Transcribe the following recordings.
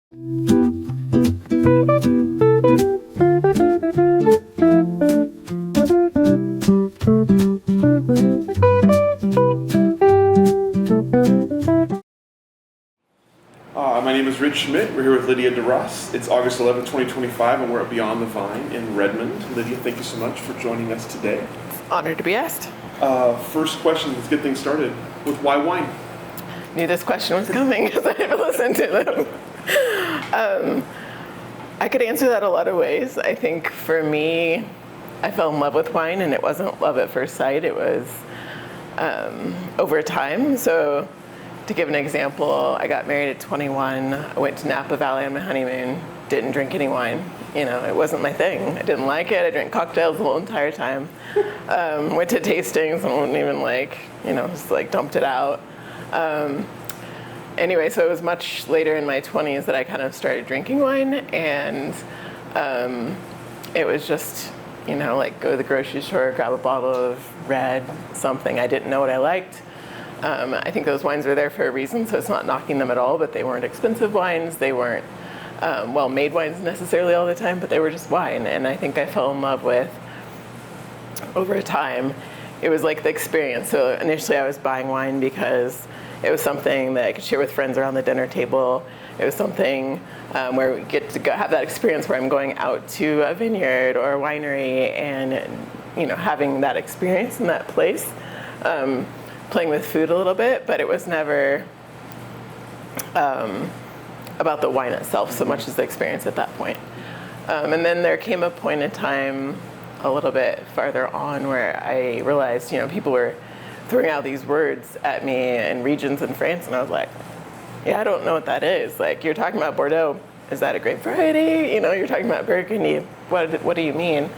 My name is Rich Schmidt. We're here with Lydia DeRoss. It's August 11, 2025, and we're at Beyond the Vine in Redmond. Lydia, thank you so much for joining us today. Honored to be asked. First question, let's get things started with why wine? Knew this question was coming because I haven't listened to them. I could answer that a lot of ways. I think for me, I fell in love with wine, and it wasn't love at first sight. It was over time. So to give an example, I got married at 21. I went to Napa Valley on my honeymoon, didn't drink any wine. You know, it wasn't my thing. I didn't like it. I drank cocktails the whole entire time. Went to tastings and wouldn't even just dumped it out. Anyway, so it was much later in my 20s that I kind of started drinking wine, and it was just, go to the grocery store, grab a bottle of red, something. I didn't know what I liked. I think those wines were there for a reason, so it's not knocking them at all, but they weren't expensive wines. They weren't well-made wines necessarily all the time, but they were just wine. And I think I fell in love with, over time, it was like the experience. So initially I was buying wine because it was something that I could share with friends around the dinner table. It was something where we get to have that experience where I'm going out to a vineyard or a winery and, having that experience in that place. Playing with food a little bit, but it was never about the wine itself so much as the experience at that point. And then there came a point in time a little bit farther on where I realized, people were throwing out these words at me in regions in France, and I was like, yeah, I don't know what that is. Like, you're talking about Bordeaux, is that a grape variety? You're talking about Burgundy, what do you mean?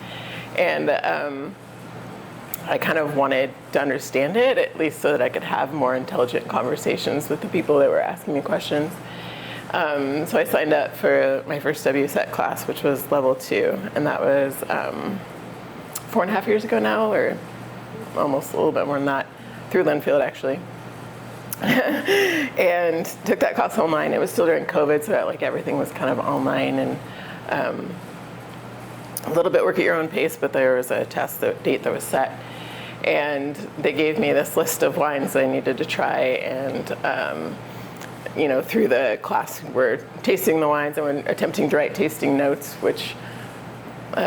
And I kind of wanted to understand it, at least so that I could have more intelligent conversations with the people that were asking me questions. So I signed up for my first WSET class, which was level 2, and that was 4.5 years ago now, or almost a little bit more than that, through Linfield actually. And took that class online. It was still during COVID, so everything was kind of online, and a little bit work at your own pace, but there was a test date that was set. And they gave me this list of wines that I needed to try, and through the class we're tasting the wines and we're attempting to write tasting notes, which,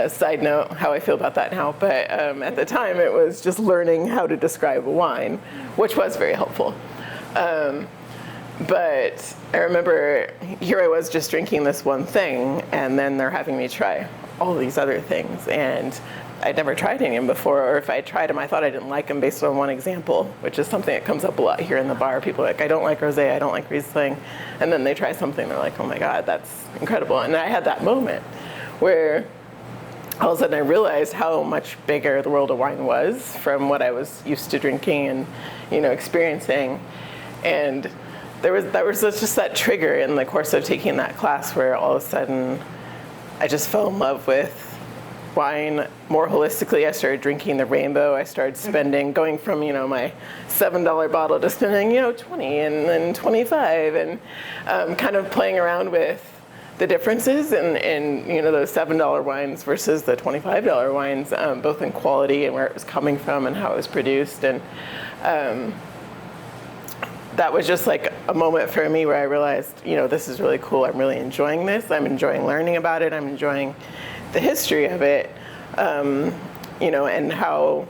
side note, how I feel about that now, but at the time it was just learning how to describe a wine, which was very helpful. But I remember here I was just drinking this one thing, and then they're having me try all these other things, and I'd never tried any of them before, or if I tried them, I thought I didn't like them based on one example, which is something that comes up a lot here in the bar. People are like, I don't like rosé, I don't like Riesling, and then they try something, they're like, oh my God, that's incredible. And I had that moment where all of a sudden I realized how much bigger the world of wine was from what I was used to drinking and, experiencing. And that was just that trigger in the course of taking that class where all of a sudden I just fell in love with wine more holistically. I started drinking the rainbow. I started spending, going from, my $7 bottle to spending, 20 and then 25, and kind of playing around with the differences in those $7 wines versus the $25 wines, both in quality and where it was coming from and how it was produced. And that was just like a moment for me where I realized, this is really cool. I'm really enjoying this. I'm enjoying learning about it. I'm enjoying the history of it, and how,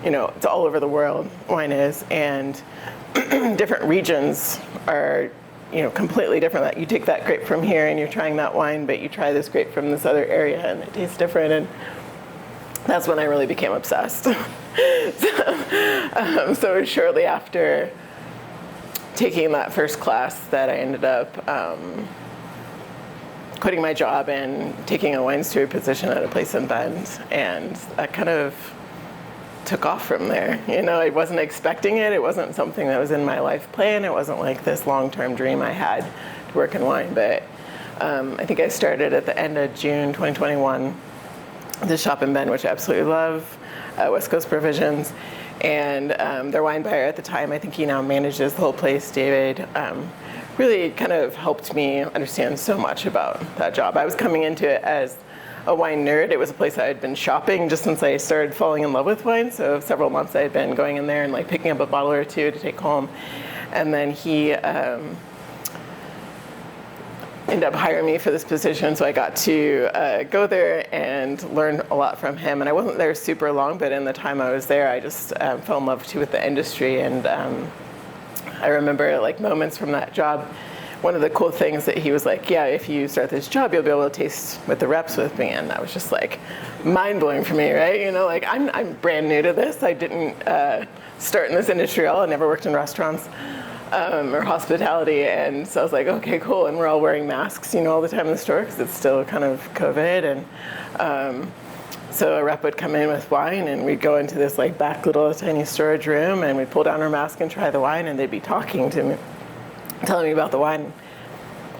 it's all over the world, wine is, and different regions are, completely different. That you take that grape from here and you're trying that wine, but you try this grape from this other area and it tastes different, and that's when I really became obsessed. So shortly after taking that first class that I ended up quitting my job and taking a wine steward position at a place in Bend, and that kind of took off from there. I wasn't expecting it. It wasn't something that was in my life plan. It wasn't like this long-term dream I had to work in wine, but I think I started at the end of June 2021, the shop in Bend, which I absolutely love, West Coast Provisions, and their wine buyer at the time, I think he now manages the whole place, David, really kind of helped me understand so much about that job. I was coming into it as a wine nerd. It was a place I had been shopping just since I started falling in love with wine. So several months I had been going in there and like picking up a bottle or two to take home. And then he ended up hiring me for this position, so I got to go there and learn a lot from him. And I wasn't there super long, but in the time I was there, I just fell in love too with the industry. And I remember like moments from that job. One of the cool things that he was like, yeah, if you start this job, you'll be able to taste with the reps with me. And that was just like mind blowing for me, right? You know, like I'm brand new to this. I didn't start in this industry at all. I never worked in restaurants. Or hospitality, and so I was like, okay, cool. And we're all wearing masks, you know, all the time in the store because it's still kind of COVID. And so a rep would come in with wine, and we'd go into this like back little tiny storage room, and we'd pull down our mask and try the wine, and they'd be talking to me, telling me about the wine.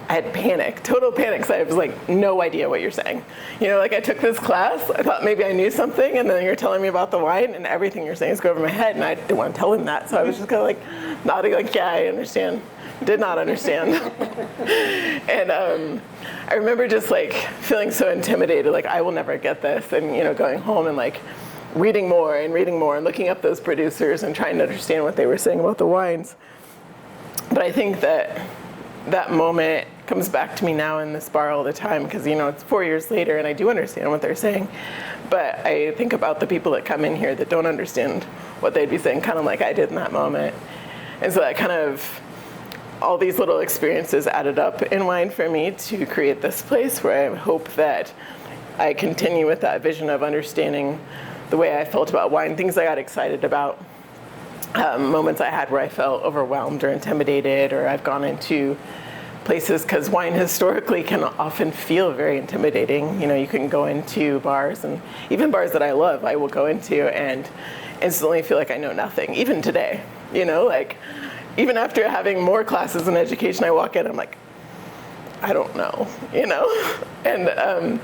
I had panic, total panic, because I was like, no idea what you're saying. You know, like I took this class, I thought maybe I knew something, and then you're telling me about the wine, and everything you're saying is going over my head, and I didn't want to tell him that, so I was just kind of like nodding, like, yeah, I understand. Did not understand. And I remember just like feeling so intimidated, like I will never get this, and you know, going home and like reading more and looking up those producers and trying to understand what they were saying about the wines. But I think that moment comes back to me now in this bar all the time because, you know, it's 4 years later and I do understand what they're saying. But I think about the people that come in here that don't understand what they'd be saying, kind of like I did in that moment. And so that kind of, all these little experiences added up in wine for me to create this place where I hope that I continue with that vision of understanding the way I felt about wine, things I got excited about, moments I had where I felt overwhelmed or intimidated, or I've gone into places, because wine historically can often feel very intimidating. You know, you can go into bars, and even bars that I love, I will go into and instantly feel like I know nothing, even today. You know, like even after having more classes in education, I walk in, I'm like, I don't know, you know? And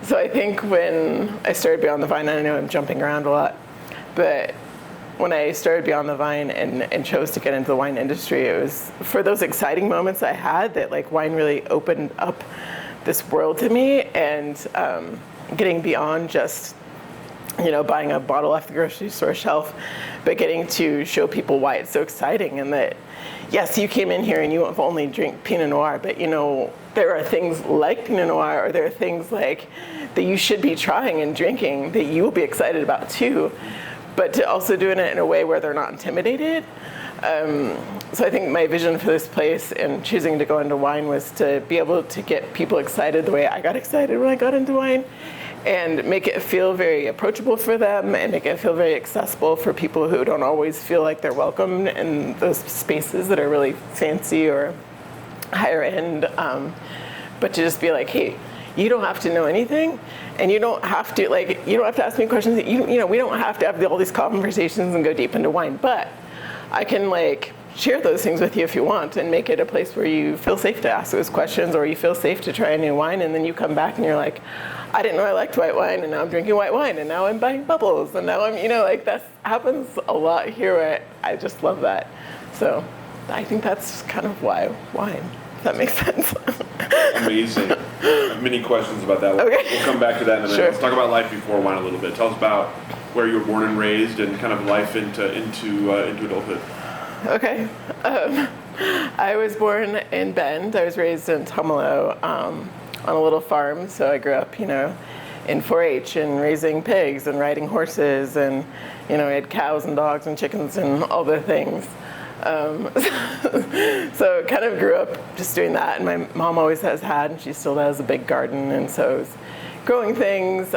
so I think when I started Beyond the Vine, I know I'm jumping around a lot, but when I started Beyond the Vine and chose to get into the wine industry, it was for those exciting moments I had that like wine really opened up this world to me, and getting beyond just, you know, buying a bottle off the grocery store shelf, but getting to show people why it's so exciting, and that, yes, you came in here and you only drink Pinot Noir, but you know, there are things like Pinot Noir, or there are things like that you should be trying and drinking that you will be excited about too. But to also doing it in a way where they're not intimidated. So I think my vision for this place and choosing to go into wine was to be able to get people excited the way I got excited when I got into wine, and make it feel very approachable for them, and make it feel very accessible for people who don't always feel like they're welcome in those spaces that are really fancy or higher end. But to just be like, hey, you don't have to know anything, and you don't have to ask me questions. You know, we don't have to have all these conversations and go deep into wine, but I can like share those things with you if you want, and make it a place where you feel safe to ask those questions, or you feel safe to try a new wine, and then you come back and you're like, I didn't know I liked white wine, and now I'm drinking white wine, and now I'm buying bubbles, and now I'm, you know, like that happens a lot here where I just love that. So I think that's kind of why wine, if that makes sense. Amazing. I have many questions about that. Okay. We'll come back to that in a minute. Sure. Let's talk about life before wine a little bit. Tell us about where you were born and raised, and kind of life into adulthood. Okay. I was born in Bend. I was raised in Tumalo on a little farm. So I grew up, you know, in 4-H and raising pigs and riding horses, and, you know, we had cows and dogs and chickens and all the things. So kind of grew up just doing that, and my mom always has had, and she still does, a big garden, and so I was growing things,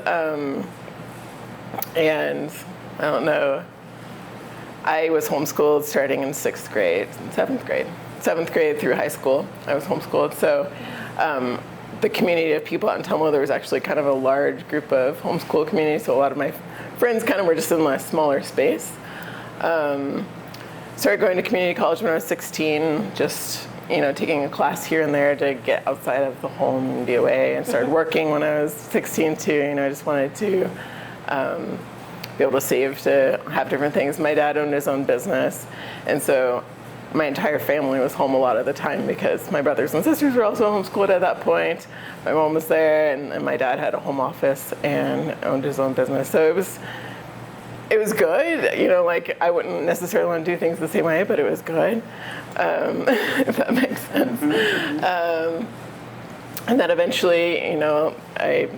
and I don't know, I was homeschooled starting in 7th grade through high school. I was homeschooled, so the community of people out in Tumalo, there was actually kind of a large group of homeschool community, so a lot of my friends kind of were just in a smaller space. Started going to community college when I was 16, just, you know, taking a class here and there to get outside of the home and be away, and started working when I was 16 too. You know, I just wanted to be able to save to have different things. My dad owned his own business, and so my entire family was home a lot of the time because my brothers and sisters were also homeschooled at that point. My mom was there, and my dad had a home office and owned his own business. So it was good. You know, like I wouldn't necessarily want to do things the same way, but it was good, if that makes sense. And then eventually, you know, I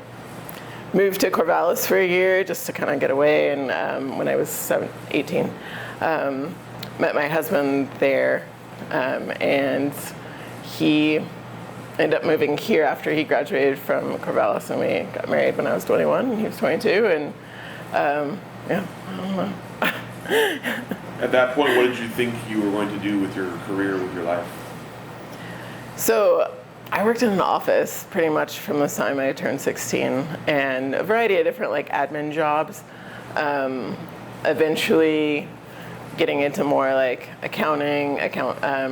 moved to Corvallis for a year just to kind of get away. And when I was 18, met my husband there, and he ended up moving here after he graduated from Corvallis, and we got married when I was 21 and he was 22, and yeah, I don't know. At that point, what did you think you were going to do with your career, with your life? So I worked in an office pretty much from the time I turned 16, and a variety of different like admin jobs. Eventually getting into more like accounting,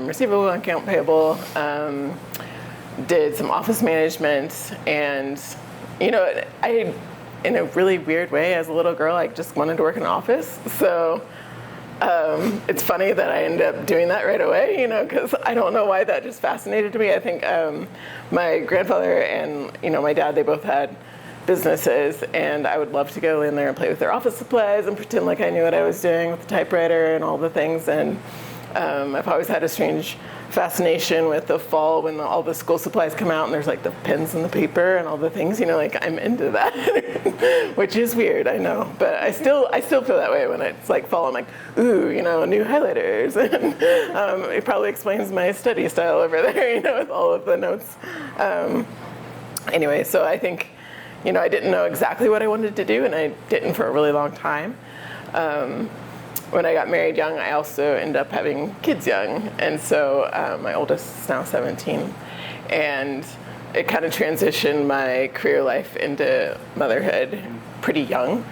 receivable, account payable, did some office management, and you know, I, in a really weird way, as a little girl, I just wanted to work in an office. So it's funny that I ended up doing that right away, you know, because I don't know why that just fascinated me. I think my grandfather and, you know, my dad, they both had businesses, and I would love to go in there and play with their office supplies and pretend like I knew what I was doing with the typewriter and all the things. And I've always had a strange fascination with the fall when all the school supplies come out and there's like the pens and the paper and all the things, you know, like I'm into that, which is weird, I know, but I still feel that way when it's like fall. I'm like, ooh, you know, new highlighters, and it probably explains my study style over there, you know, with all of the notes. Anyway, so I think, you know, I didn't know exactly what I wanted to do, and I didn't for a really long time. When I got married young, I also ended up having kids young. And so my oldest is now 17. And it kind of transitioned my career life into motherhood pretty young.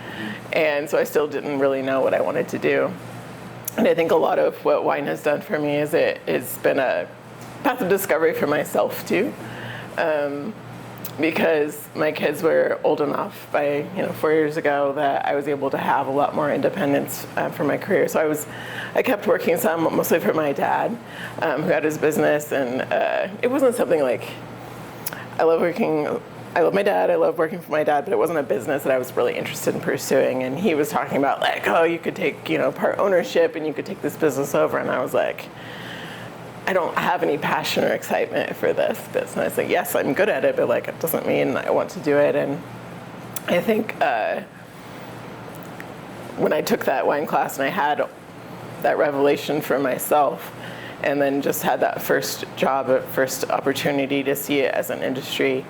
And so I still didn't really know what I wanted to do. And I think a lot of what wine has done for me is it's been a path of discovery for myself too. Because my kids were old enough by 4 years ago that I was able to have a lot more independence for my career. So I kept working some, mostly for my dad, who had his business, and it wasn't something like I love my dad, I love working for my dad, but it wasn't a business that I was really interested in pursuing. And he was talking about like, oh, you could take part ownership and you could take this business over, and I was like, I don't have any passion or excitement for this business. Like, yes, I'm good at it, but like, it doesn't mean I want to do it. And I think when I took that wine class and I had that revelation for myself, and then just had that first opportunity to see it as an industry,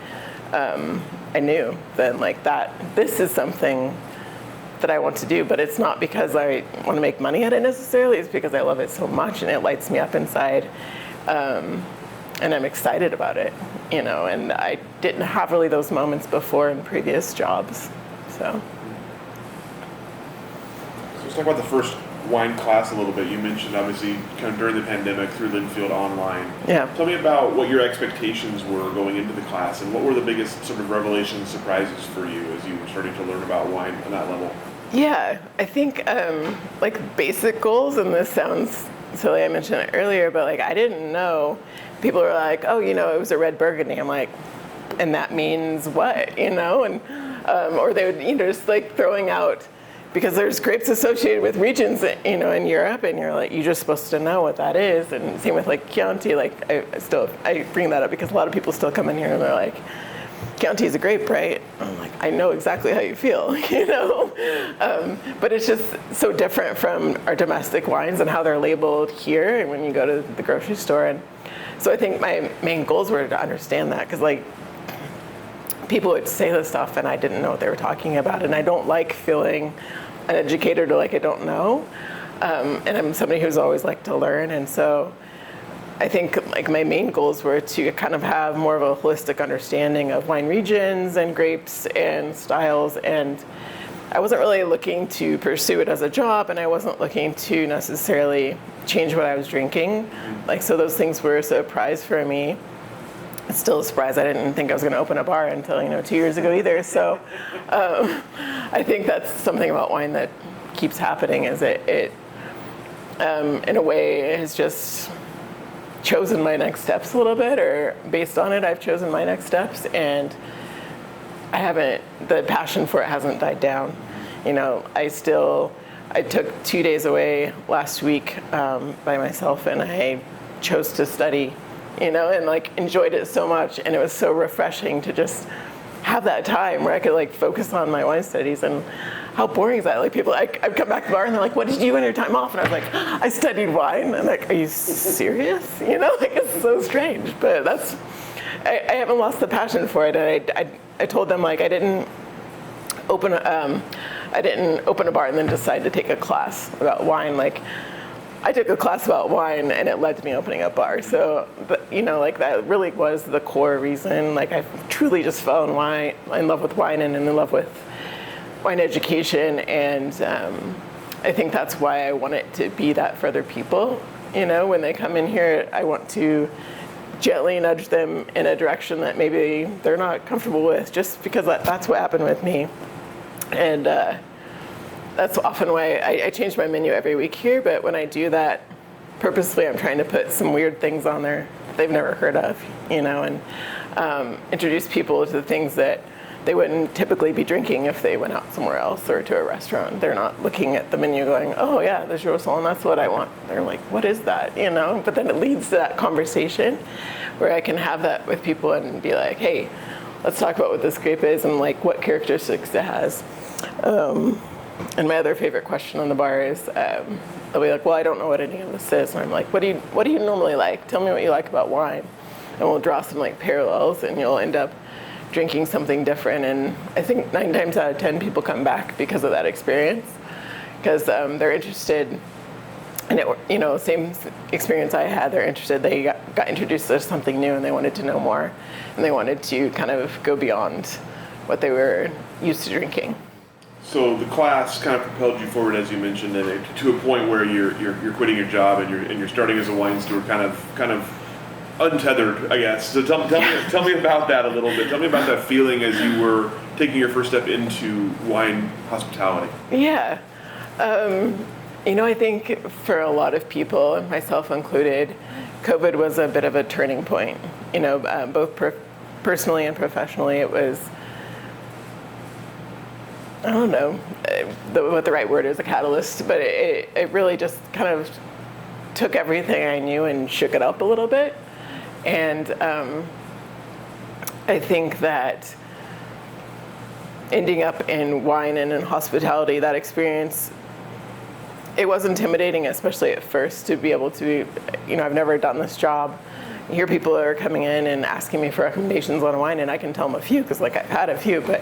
I knew then like that this is something that I want to do, but it's not because I want to make money at it necessarily. It's because I love it so much and it lights me up inside, and I'm excited about it, and I didn't have really those moments before in previous jobs. So let's talk about the first wine class a little bit. You mentioned obviously kind of during the pandemic through Linfield online. Yeah. Tell me about what your expectations were going into the class, and what were the biggest sort of revelations, surprises for you as you were starting to learn about wine on that level? Yeah, I think like basic goals, and this sounds silly, I mentioned it earlier, but like I didn't know. People were like, oh, it was a red Burgundy. I'm like, and that means what, and or they would, just like throwing out, because there's grapes associated with regions, in Europe, and you're like, you're just supposed to know what that is. And same with like Chianti. Like I bring that up because a lot of people still come in here and they're like, Chianti is a grape, right? I'm like, I know exactly how you feel, but it's just so different from our domestic wines and how they're labeled here and when you go to the grocery store. And so I think my main goals were to understand that, because like people would say this stuff and I didn't know what they were talking about, and I don't like feeling uneducated or like I don't know, and I'm somebody who's always liked to learn. And so I think like my main goals were to kind of have more of a holistic understanding of wine regions and grapes and styles, and I wasn't really looking to pursue it as a job, and I wasn't looking to necessarily change what I was drinking. Like, so those things were a surprise for me. It's still a surprise. I didn't think I was going to open a bar until 2 years ago either. So I think that's something about wine that keeps happening, is it in a way, has just chosen my next steps a little bit, or based on it, I've chosen my next steps, and the passion for it hasn't died down. I took 2 days away last week by myself, and I chose to study, and enjoyed it so much, and it was so refreshing to just have that time where I could focus on my wine studies. And how boring is that? I've come back to the bar and they're like, "What did you do in your time off?" And I was like, "I studied wine." And are you serious? It's so strange, but I haven't lost the passion for it. And I told them I didn't open a bar and then decide to take a class about wine. I took a class about wine and it led to me opening a bar. So, that really was the core reason. I truly just fell in love with wine and in love with wine education. And I think that's why I want it to be that for other people. When they come in here, I want to gently nudge them in a direction that maybe they're not comfortable with, just because that's what happened with me. And that's often why I change my menu every week here, but when I do that, purposely I'm trying to put some weird things on there they've never heard of, and introduce people to the things that they wouldn't typically be drinking if they went out somewhere else or to a restaurant. They're not looking at the menu going, "Oh yeah, the Girosol, and that's what I want." They're like, "What is that?" But then it leads to that conversation where I can have that with people and be like, "Hey, let's talk about what this grape is and what characteristics it has." And my other favorite question on the bar is, they'll be like, "Well, I don't know what any of this is." And I'm like, what do you normally like? Tell me what you like about wine. And we'll draw some parallels, and you'll end up drinking something different. And I think 9 times out of 10 people come back because of that experience, because they're interested in it. Same experience I had. They're interested. They got introduced to something new, and they wanted to know more, and they wanted to kind of go beyond what they were used to drinking. So the class kind of propelled you forward, as you mentioned, and to a point where you're quitting your job and you're starting as a wine steward, kind of untethered, I guess. So tell me about that a little bit. Tell me about that feeling as you were taking your first step into wine hospitality. Yeah, I think for a lot of people, myself included, COVID was a bit of a turning point. Both personally and professionally, it was. I don't know what the right word is, a catalyst, but it really just kind of took everything I knew and shook it up a little bit. And I think that ending up in wine and in hospitality, that experience, it was intimidating, especially at first, to be able to, I've never done this job. You hear people are coming in and asking me for recommendations on wine, and I can tell them a few because I've had a few, but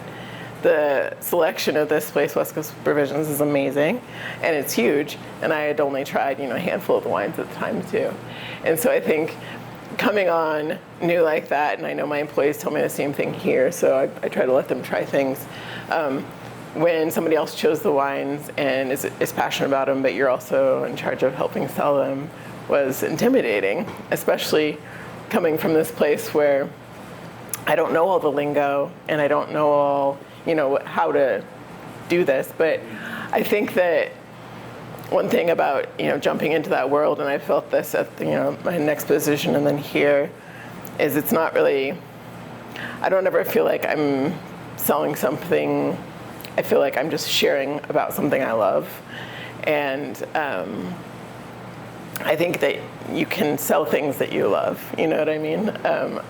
the selection of this place, West Coast Provisions, is amazing, and it's huge. And I had only tried, a handful of the wines at the time too. And so I think coming on new like that, and I know my employees tell me the same thing here, so I try to let them try things. When somebody else chose the wines and is passionate about them, but you're also in charge of helping sell them, was intimidating, especially coming from this place where I don't know all the lingo and I don't know all how to do this. But I think that one thing about jumping into that world, and I felt this at my next position and then here, is it's not really, I don't ever feel like I'm selling something. I feel like I'm just sharing about something I love. And I think that you can sell things that you love, you know what I mean?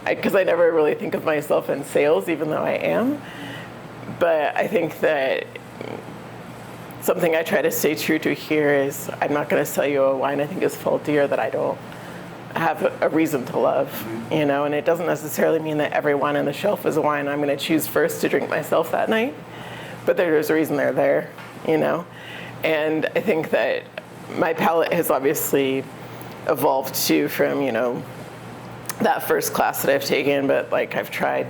Because I never really think of myself in sales, even though I am. But I think that something I try to stay true to here is I'm not going to sell you a wine I think is faulty or that I don't have a reason to love, and it doesn't necessarily mean that every wine on the shelf is a wine I'm going to choose first to drink myself that night, but there's a reason they're there, And I think that my palate has obviously evolved too from, that first class that I've taken, but I've tried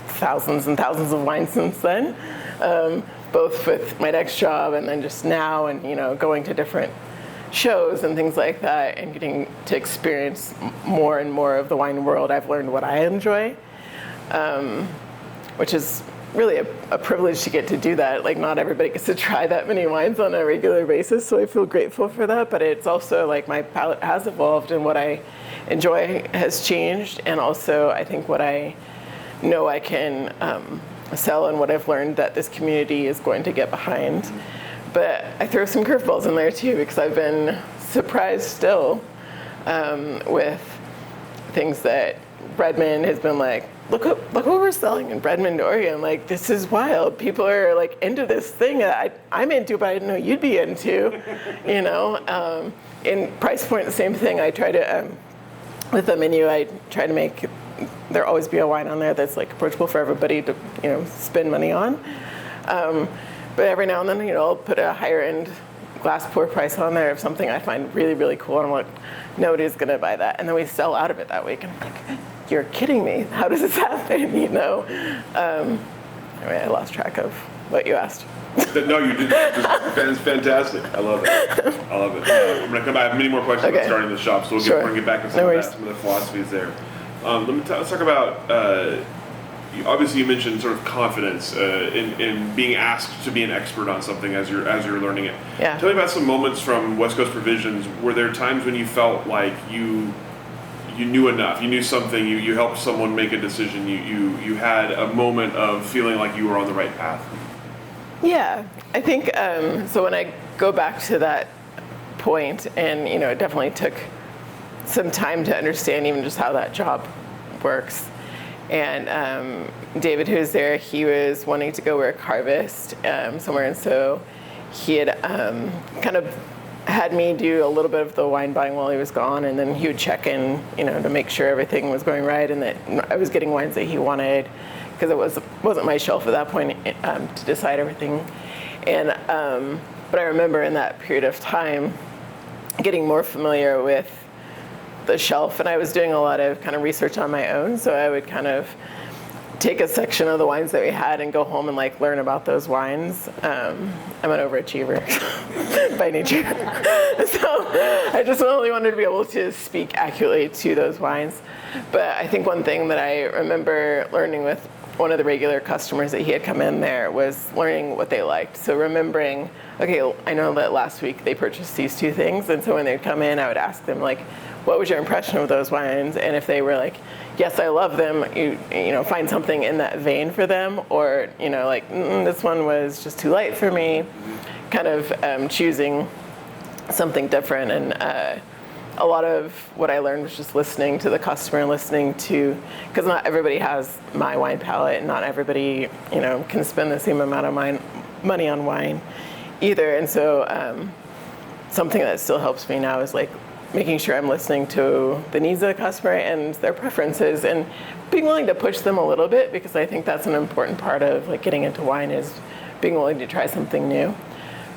thousands and thousands of wines since then, both with my next job and then just now, and going to different shows and things like that, and getting to experience more and more of the wine world. I've learned what I enjoy, which is really a privilege to get to do that. Like, not everybody gets to try that many wines on a regular basis, so I feel grateful for that. But it's also like my palate has evolved, and what I enjoy has changed, and also I think what I know I can sell and what I've learned that this community is going to get behind. But I throw some curveballs in there too, because I've been surprised still with things that Redmond has been like, look what we're selling in Redmond, Oregon. Like, this is wild. People are like into this thing that I'm into, but I didn't know you'd be into, you know. And price point, the same thing. I try to, with the menu, I try to make there always be a wine on there that's like approachable for everybody to, you know, spend money on. But every now and then, you know, I'll put a higher end glass pour price on there of something I find really, really cool. And I'm like, nobody's going to buy that. And then we sell out of it that week. And I'm like, you're kidding me. How does this happen? You know? Anyway, I lost track of what you asked. No, you didn't. It's fantastic. I love it. I love it. I'm going to come back. I have many more questions about starting the shop, so we'll bring it back to some of the philosophies there. Let's talk about, obviously you mentioned sort of confidence in being asked to be an expert on something as you're learning it. Yeah. Tell me about some moments from West Coast Provisions. Were there times when you felt like you knew enough, you knew something, you helped someone make a decision, you had a moment of feeling like you were on the right path? Yeah, I think, so when I go back to that point, and, you know, it definitely took some time to understand even just how that job works. And David, who's there, he was wanting to go work harvest somewhere, and so he had kind of had me do a little bit of the wine buying while he was gone, and then he would check in, you know, to make sure everything was going right and that I was getting wines that he wanted, because it wasn't my shelf at that point to decide everything. And but I remember in that period of time getting more familiar with the shelf, and I was doing a lot of kind of research on my own, so I would kind of take a section of the wines that we had and go home and like learn about those wines. I'm an overachiever by nature. So I just only wanted to be able to speak accurately to those wines. But I think one thing that I remember learning with one of the regular customers that he had come in there was learning what they liked. So remembering, okay, I know that last week they purchased these two things, and so when they'd come in, I would ask them, like, what was your impression of those wines? And if they were like, yes, I love them, you know, find something in that vein for them, or, you know, like, this one was just too light for me, kind of choosing something different. And a lot of what I learned was just listening to the customer and listening to, because not everybody has my wine palate, and not everybody, you know, can spend the same amount of money on wine either. And so something that still helps me now is like making sure I'm listening to the needs of the customer and their preferences, and being willing to push them a little bit, because I think that's an important part of like getting into wine, is being willing to try something new.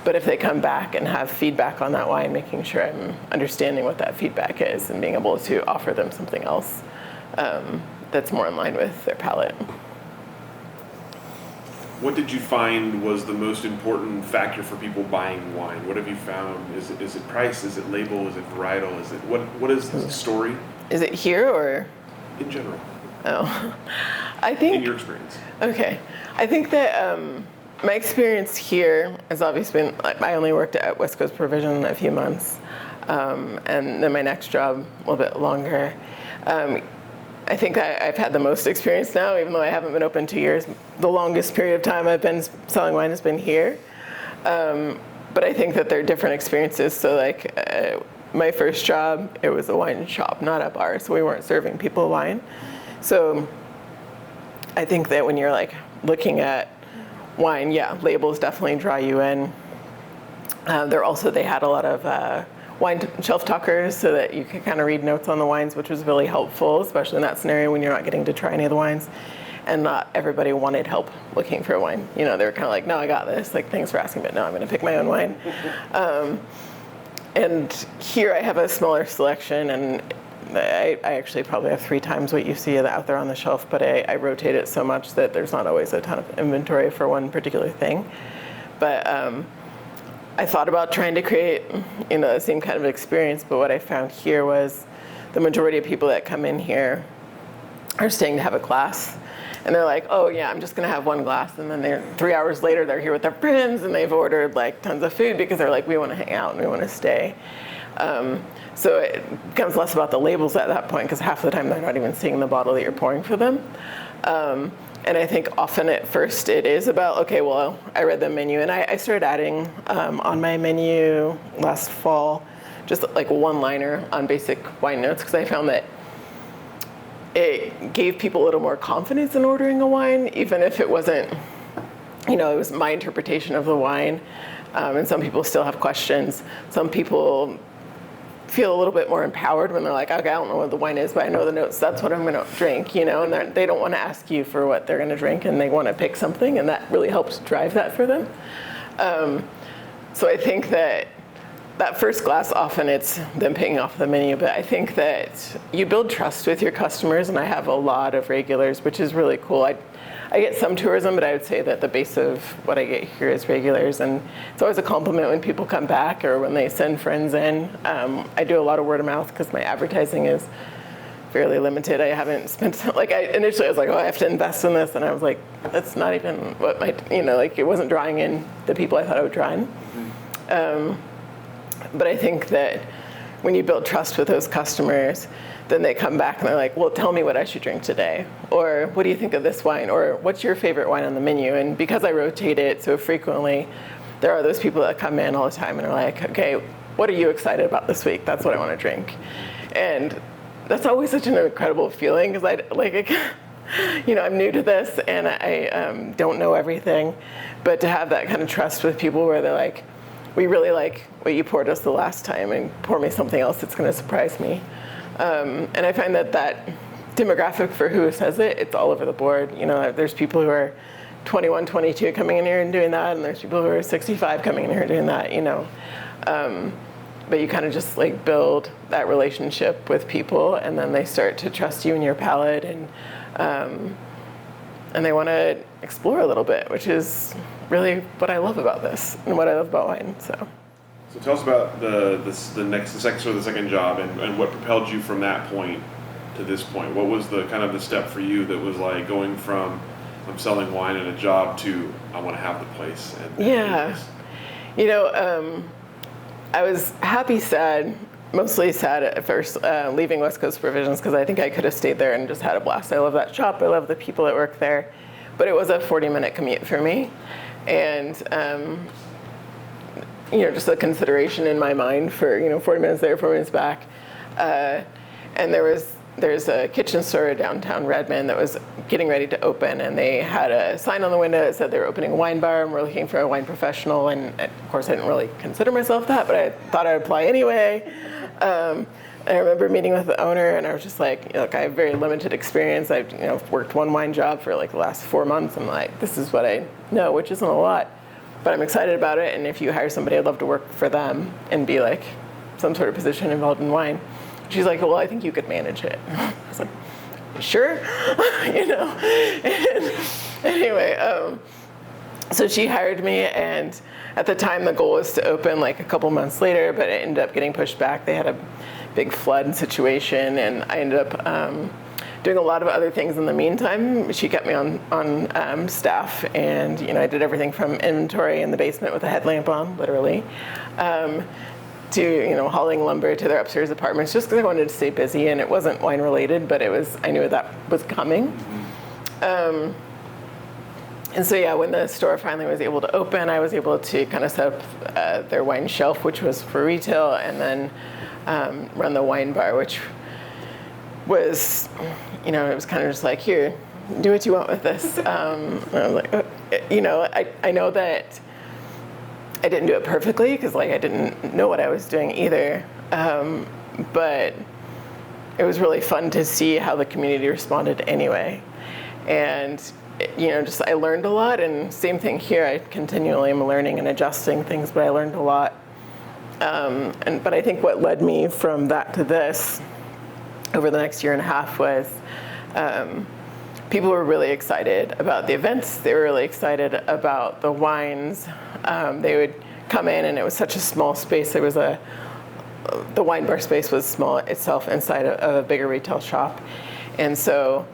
But if they come back and have feedback on that wine, making sure I'm understanding what that feedback is and being able to offer them something else that's more in line with their palate. What did you find was the most important factor for people buying wine? What have you found? Is it price? Is it label? Is it varietal? Is it what is the story? Is it here or in general? Oh, I think in your experience. Okay, I think that my experience here has obviously been, I only worked at West Coast Provision a few months, and then my next job a little bit longer. I think I've had the most experience now, even though I haven't been open 2 years. The longest period of time I've been selling wine has been here. But I think that they're different experiences. So like my first job, it was a wine shop, not a bar. So we weren't serving people wine. So I think that when you're like looking at wine, yeah, labels definitely draw you in. They had a lot of wine shelf talkers so that you could kind of read notes on the wines, which was really helpful, especially in that scenario when you're not getting to try any of the wines. And not everybody wanted help looking for a wine. You know, they were kind of like, no, I got this. Like, thanks for asking, but no, I'm going to pick my own wine. And here I have a smaller selection, and I actually probably have 3 times what you see out there on the shelf, but I rotate it so much that there's not always a ton of inventory for one particular thing. But I thought about trying to create, you know, the same kind of experience, but what I found here was the majority of people that come in here are staying to have a class. And they're like, oh yeah, I'm just gonna have one glass. And then 3 hours later, they're here with their friends and they've ordered like tons of food because they're like, we wanna hang out and we wanna stay. So it becomes less about the labels at that point because half the time they're not even seeing the bottle that you're pouring for them. And I think often at first it is about, okay, well, I read the menu, and I started adding on my menu last fall, just like a one-liner on basic wine notes, because I found that it gave people a little more confidence in ordering a wine, even if it wasn't, it was my interpretation of the wine. And some people still have questions. Some people feel a little bit more empowered when they're like, okay, I don't know what the wine is, but I know the notes, that's what I'm gonna drink, and they don't wanna ask you for what they're gonna drink, and they wanna pick something, and that really helps drive that for them. So I think that first glass, often it's them picking off the menu, but I think that you build trust with your customers, and I have a lot of regulars, which is really cool. I get some tourism, but I would say that the base of what I get here is regulars, and it's always a compliment when people come back or when they send friends in. I do a lot of word of mouth because my advertising is fairly limited. I haven't spent, initially I was like, oh, I have to invest in this, and I was like, that's not even what it wasn't drawing in the people I thought it would draw in. But I think that when you build trust with those customers, then they come back and they're like, well, tell me what I should drink today. Or what do you think of this wine? Or what's your favorite wine on the menu? And because I rotate it so frequently, there are those people that come in all the time and are like, okay, what are you excited about this week? That's what I want to drink. And that's always such an incredible feeling because I'm new to this and I don't know everything. But to have that kind of trust with people where they're like, we really like what you poured us the last time, and pour me something else that's going to surprise me. And I find that demographic for who says it, it's all over the board. There's people who are 21, 22 coming in here and doing that, and there's people who are 65 coming in here and doing that, But you kind of just build that relationship with people, and then they start to trust you and your palate, and they want to explore a little bit, which is really what I love about this and what I love about wine. So tell us about the second job and what propelled you from that point to this point. What was the kind of the step for you that was like going from I'm selling wine in a job to I want to have the place? I was happy, sad, mostly sad at first, leaving West Coast Provisions because I think I could have stayed there and just had a blast. I love that shop. I love the people that work there. But it was a 40-minute commute for me. And, just a consideration in my mind for, 40 minutes there, 40 minutes back. And there's a kitchen store downtown Redmond that was getting ready to open, and they had a sign on the window that said they were opening a wine bar and we're looking for a wine professional. And of course, I didn't really consider myself that, but I thought I'd apply anyway. I remember meeting with the owner, and I was just like, I have very limited experience. I've worked one wine job for the last 4 months. I'm like, this is what I know, which isn't a lot, but I'm excited about it. And if you hire somebody, I'd love to work for them and be some sort of position involved in wine. She's like, well, I think you could manage it. I was like, sure, And anyway, so she hired me, and at the time the goal was to open a couple months later, but it ended up getting pushed back. They had a big flood situation, and I ended up doing a lot of other things in the meantime. She kept me on staff, and I did everything from inventory in the basement with a headlamp on, literally, to hauling lumber to their upstairs apartments, just because I wanted to stay busy. And it wasn't wine related, but I knew that was coming. And so when the store finally was able to open, I was able to kind of set up their wine shelf, which was for retail, and then run the wine bar, which was, it was kind of just like, here, do what you want with this. And I was like, I know that I didn't do it perfectly because I didn't know what I was doing either. But it was really fun to see how the community responded anyway. And I learned a lot, and same thing here. I continually am learning and adjusting things, but I learned a lot. But I think what led me from that to this over the next year and a half was people were really excited about the events. They were really excited about the wines. They would come in, and it was such a small space. The wine bar space was small itself inside of a bigger retail shop. And so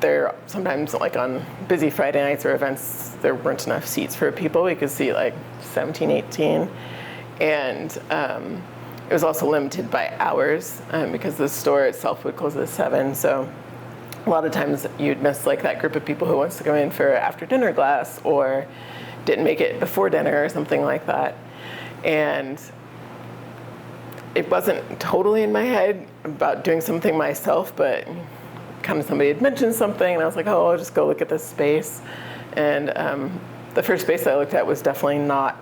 there sometimes, like on busy Friday nights or events, there weren't enough seats for people. We could see like 17, 18. And it was also limited by hours because the store itself would close at 7. So a lot of times you'd miss like that group of people who wants to go in for after dinner glass or didn't make it before dinner or something like that. And it wasn't totally in my head about doing something myself, but kind of somebody had mentioned something, and I was like, oh, I'll just go look at this space. And the first space I looked at was definitely not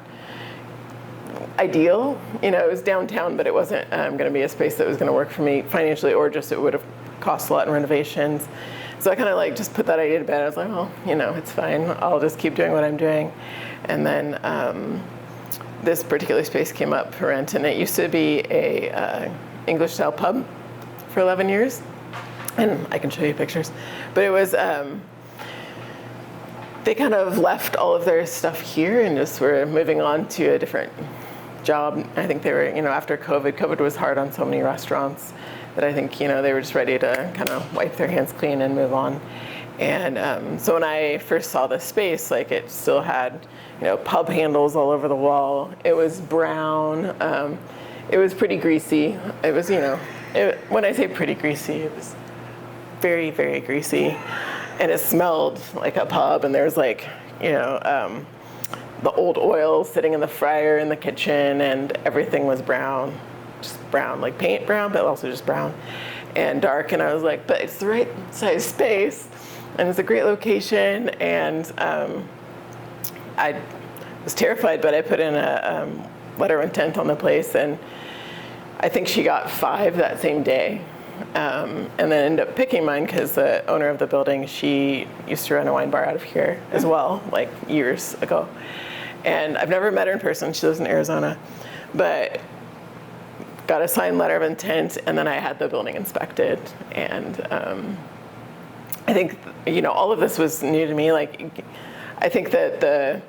ideal. You know, it was downtown, but it wasn't going to be a space that was going to work for me financially, or just it would have cost a lot in renovations. So I kind of like just put that idea to bed. I was like, well, you know, it's fine. I'll just keep doing what I'm doing. And then this particular space came up for rent, and it used to be a English-style pub for 11 years. And I can show you pictures. But it was, they kind of left all of their stuff here and just were moving on to a different job. I think they were, you know, after COVID was hard on so many restaurants that I think, you know, they were just ready to kind of wipe their hands clean and move on. And so when I first saw this space, like it still had, you know, pub handles all over the wall. It was brown. It was pretty greasy. It was, you know, when I say pretty greasy, it was very, very greasy. And it smelled like a pub, and there was like, you know, the old oil sitting in the fryer in the kitchen, and everything was brown, just brown, like paint brown, but also just brown and dark. And I was like, but it's the right size space, and it's a great location. And I was terrified, but I put in a letter of intent on the place, and I think she got 5 that same day. And then ended up picking mine because the owner of the building, she used to run a wine bar out of here as well, like years ago. And I've never met her in person. She lives in Arizona. But got a signed letter of intent, and then I had the building inspected. And I think, you know, all of this was new to me. Like, I think that the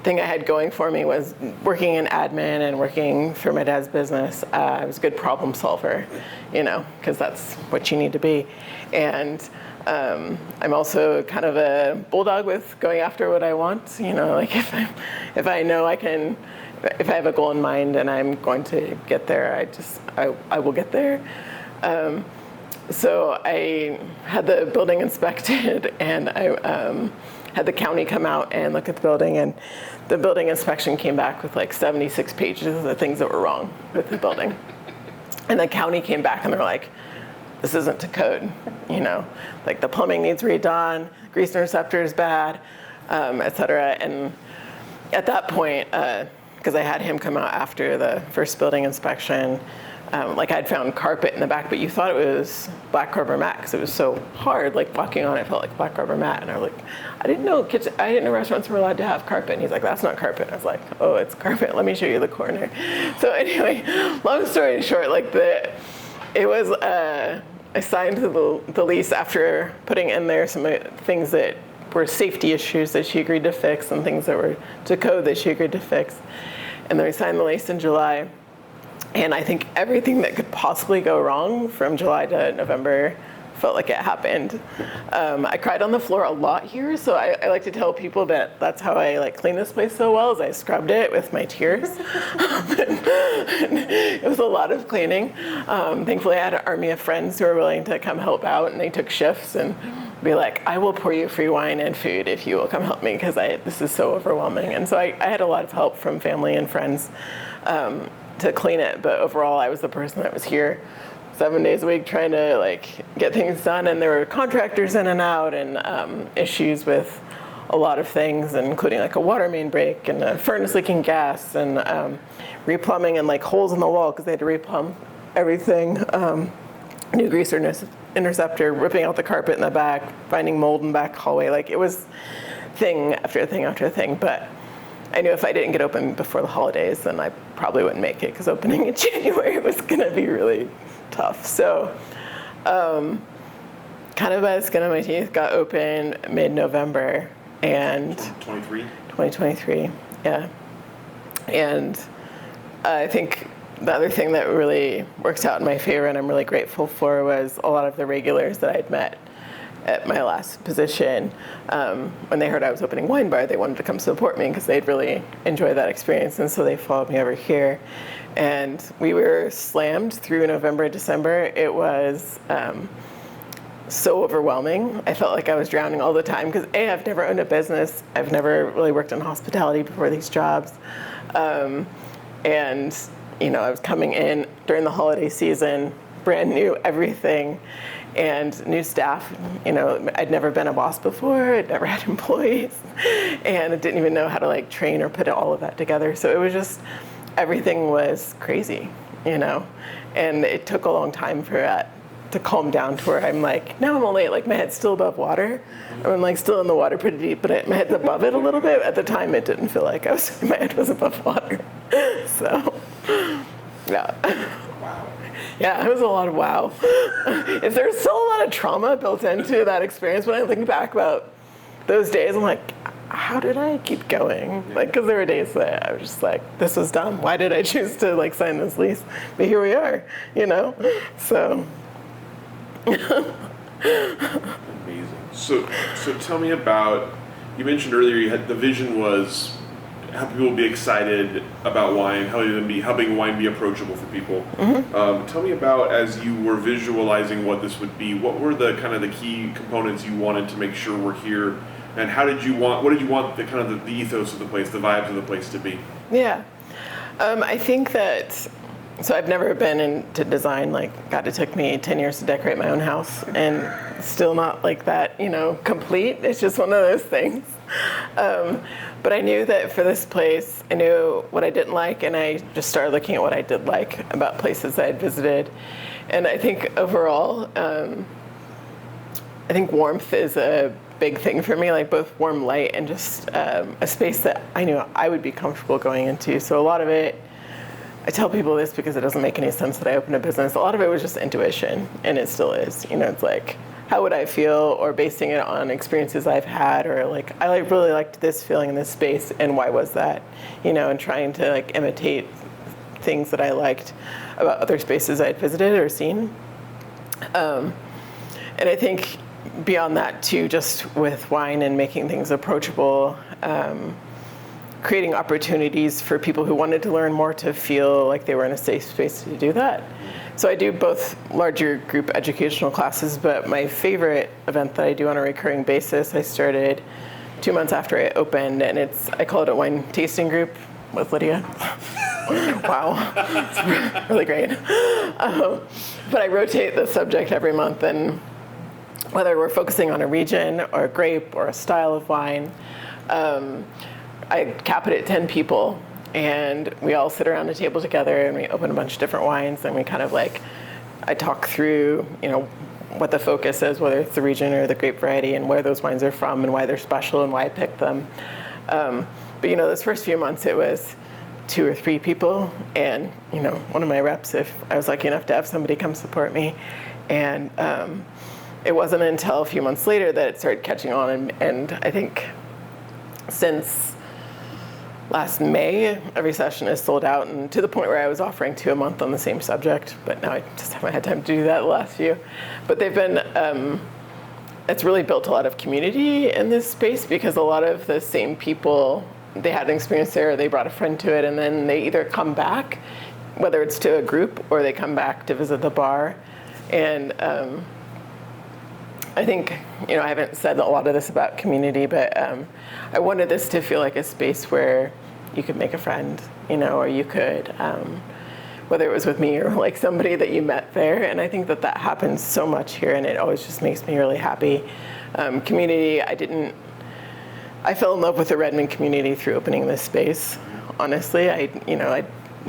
thing I had going for me was working in admin and working for my dad's business. I was a good problem solver, you know, because that's what you need to be. And I'm also kind of a bulldog with going after what I want. You know, like if I know I can, if I have a goal in mind and I'm going to get there, I will get there. So I had the building inspected, and I had the county come out and look at the building, and the building inspection came back with like 76 pages of things that were wrong with the building. And the county came back and they're like, this isn't to code, you know, like the plumbing needs redone, grease interceptor is bad, et cetera. And at that point, because I had him come out after the first building inspection, like I'd found carpet in the back, but you thought it was black rubber mat because it was so hard. Like walking on it felt like black rubber mat, and I was like, I didn't know restaurants were allowed to have carpet. And he's like, that's not carpet. And I was like, oh, it's carpet. Let me show you the corner. So anyway, long story short, like it was I signed the lease after putting in there some things that were safety issues that she agreed to fix and things that were to code that she agreed to fix, and then we signed the lease in July. And I think everything that could possibly go wrong from July to November felt like it happened. I cried on the floor a lot here, so I like to tell people that that's how I like clean this place so well, is I scrubbed it with my tears. It was a lot of cleaning. Thankfully, I had an army of friends who were willing to come help out, and they took shifts and be like, I will pour you free wine and food if you will come help me, because this is so overwhelming. And so I had a lot of help from family and friends to clean it, but overall I was the person that was here 7 days a week trying to like get things done, and there were contractors in and out, and issues with a lot of things, including like a water main break and a furnace leaking gas, and replumbing and like holes in the wall because they had to replumb everything, new grease interceptor, ripping out the carpet in the back, finding mold in the back hallway. Like it was thing after thing after thing, but I knew if I didn't get open before the holidays, then I probably wouldn't make it, because opening in January was going to be really tough. So kind of by the skin of my teeth, got open mid-November. And 2023, yeah. And I think the other thing that really works out in my favor and I'm really grateful for was a lot of the regulars that I'd met at my last position, when they heard I was opening wine bar, they wanted to come support me because they'd really enjoyed that experience, and so they followed me over here. And we were slammed through November and December. It was so overwhelming. I felt like I was drowning all the time because I've never owned a business. I've never really worked in hospitality before these jobs. And I was coming in during the holiday season, brand new everything, and new staff. I'd never been a boss before. I'd never had employees, and I didn't even know how to train or put all of that together. So it was just, everything was crazy, and it took a long time for that to calm down to where I'm now I'm only my head's still above water. I'm still in the water pretty deep, but my head's above it a little bit. At the time, it didn't feel like my head was above water. So, yeah. Wow. Yeah, it was a lot of wow. There's still a lot of trauma built into that experience. When I think back about those days, I'm like, how did I keep going? Because there were days that I was just this was dumb. Why did I choose to sign this lease? But here we are, So. Amazing. So tell me about, you mentioned earlier the vision was helping people be excited about wine, helping wine be approachable for people. Mm-hmm. Tell me about, as you were visualizing what this would be, what were the kind of the key components you wanted to make sure were here, and what did you want the kind of the ethos of the place, the vibes of the place to be? Yeah, I think that. So I've never been into design. God, it took me 10 years to decorate my own house, and still not that, complete. It's just one of those things. But I knew that for this place, I knew what I didn't like, and I just started looking at what I did like about places I had visited. And I think overall, I think warmth is a big thing for me, both warm light and just a space that I knew I would be comfortable going into. So a lot of it, I tell people this because it doesn't make any sense that I opened a business. A lot of it was just intuition, and it still is. It's how would I feel, or basing it on experiences I've had, or I really liked this feeling in this space, and why was that? And trying to imitate things that I liked about other spaces I'd visited or seen. And I think beyond that too, just with wine and making things approachable, creating opportunities for people who wanted to learn more to feel like they were in a safe space to do that. So I do both larger group educational classes, but my favorite event that I do on a recurring basis, I started 2 months after I opened, and I call it a wine tasting group with Lydia. Wow, it's really great. But I rotate the subject every month, and whether we're focusing on a region or a grape or a style of wine, I cap it at 10 people, and we all sit around a table together, and we open a bunch of different wines, and we kind of I talk through, what the focus is, whether it's the region or the grape variety, and where those wines are from, and why they're special, and why I picked them. But those first few months, it was 2 or 3 people, and one of my reps, if I was lucky enough to have somebody come support me, and it wasn't until a few months later that it started catching on, and I think since last May, every session is sold out, and to the point where I was offering 2 a month on the same subject, but now I just haven't had time to do that the last few. But they've been, it's really built a lot of community in this space, because a lot of the same people, they had an experience there, or they brought a friend to it, and then they either come back, whether it's to a group, or they come back to visit the bar. And I think, I haven't said a lot of this about community, but I wanted this to feel like a space where you could make a friend, or you could, whether it was with me or somebody that you met there. And I think that happens so much here, and it always just makes me really happy. Community, I fell in love with the Redmond community through opening this space. Honestly, I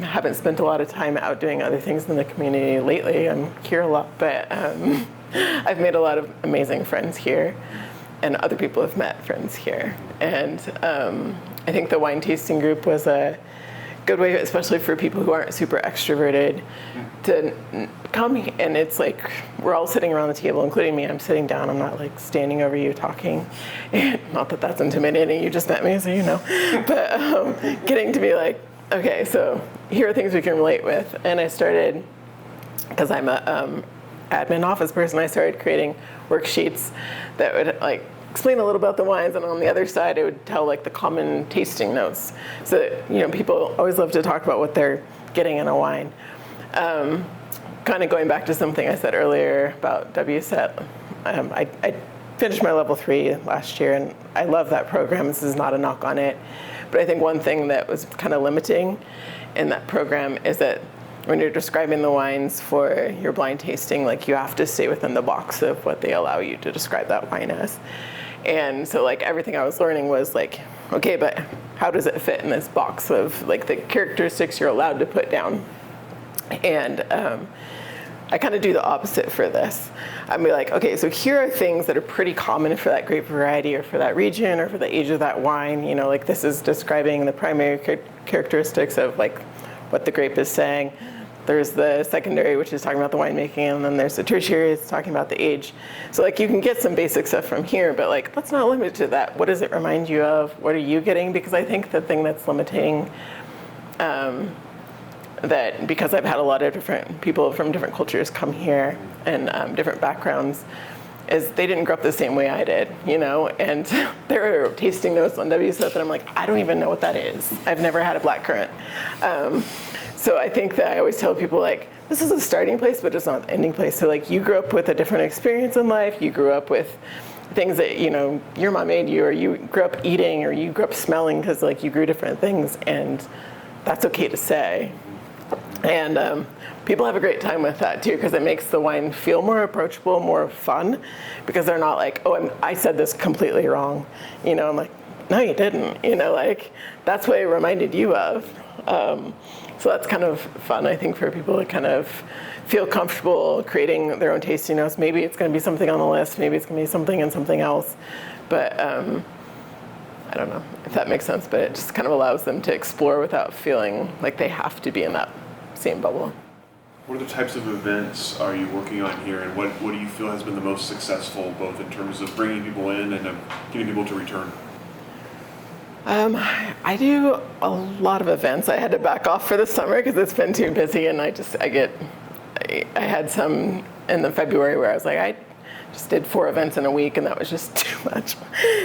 haven't spent a lot of time out doing other things in the community lately. I'm here a lot, but I've made a lot of amazing friends here, and other people have met friends here. And I think the wine tasting group was a good way, especially for people who aren't super extroverted, to come. And it's we're all sitting around the table, including me. I'm sitting down. I'm not standing over you talking. Not that that's intimidating. You just met me, so But getting to be okay, so here are things we can relate with. And I started, because I'm admin office person, I started creating worksheets that would like explain a little about the wines, and on the other side, it would tell like the common tasting notes. So that, people always love to talk about what they're getting in a wine. Kind of going back to something I said earlier about WSET, I finished my level 3 last year, and I love that program. This is not a knock on it, but I think one thing that was kind of limiting in that program is that when you're describing the wines for your blind tasting, like you have to stay within the box of what they allow you to describe that wine as. And so like everything I was learning was like, okay, but how does it fit in this box of like the characteristics you're allowed to put down? And I kind of do the opposite for this. I'd be like, okay, so here are things that are pretty common for that grape variety or for that region or for the age of that wine. Like this is describing the primary characteristics of like what the grape is saying. There's the secondary, which is talking about the winemaking, and then there's the tertiary, it's talking about the age. So like you can get some basic stuff from here, but like let's not limit to that. What does it remind you of? What are you getting? Because I think the thing that's limiting, that because I've had a lot of different people from different cultures come here and different backgrounds, is they didn't grow up the same way I did, and there are tasting notes on WSET that I'm like, I don't even know what that is. I've never had a blackcurrant. So I think that I always tell people like, this is a starting place, but it's not the ending place. So like you grew up with a different experience in life. You grew up with things that, your mom made you, or you grew up eating, or you grew up smelling because like you grew different things, and that's okay to say. And people have a great time with that too, because it makes the wine feel more approachable, more fun, because they're not like, oh, I said this completely wrong. I'm like, no, you didn't. Like that's what it reminded you of. So that's kind of fun, I think, for people to kind of feel comfortable creating their own tasting notes. Maybe it's going to be something on the list. Maybe it's going to be something and something else. But I don't know if that makes sense, but it just kind of allows them to explore without feeling like they have to be in that same bubble. What other types of events are you working on here, and what do you feel has been the most successful, both in terms of bringing people in and getting people to return? I do a lot of events. I had to back off for the summer because it's been too busy, and I had some in the February where I was like, I just did 4 events in a week, and that was just too much.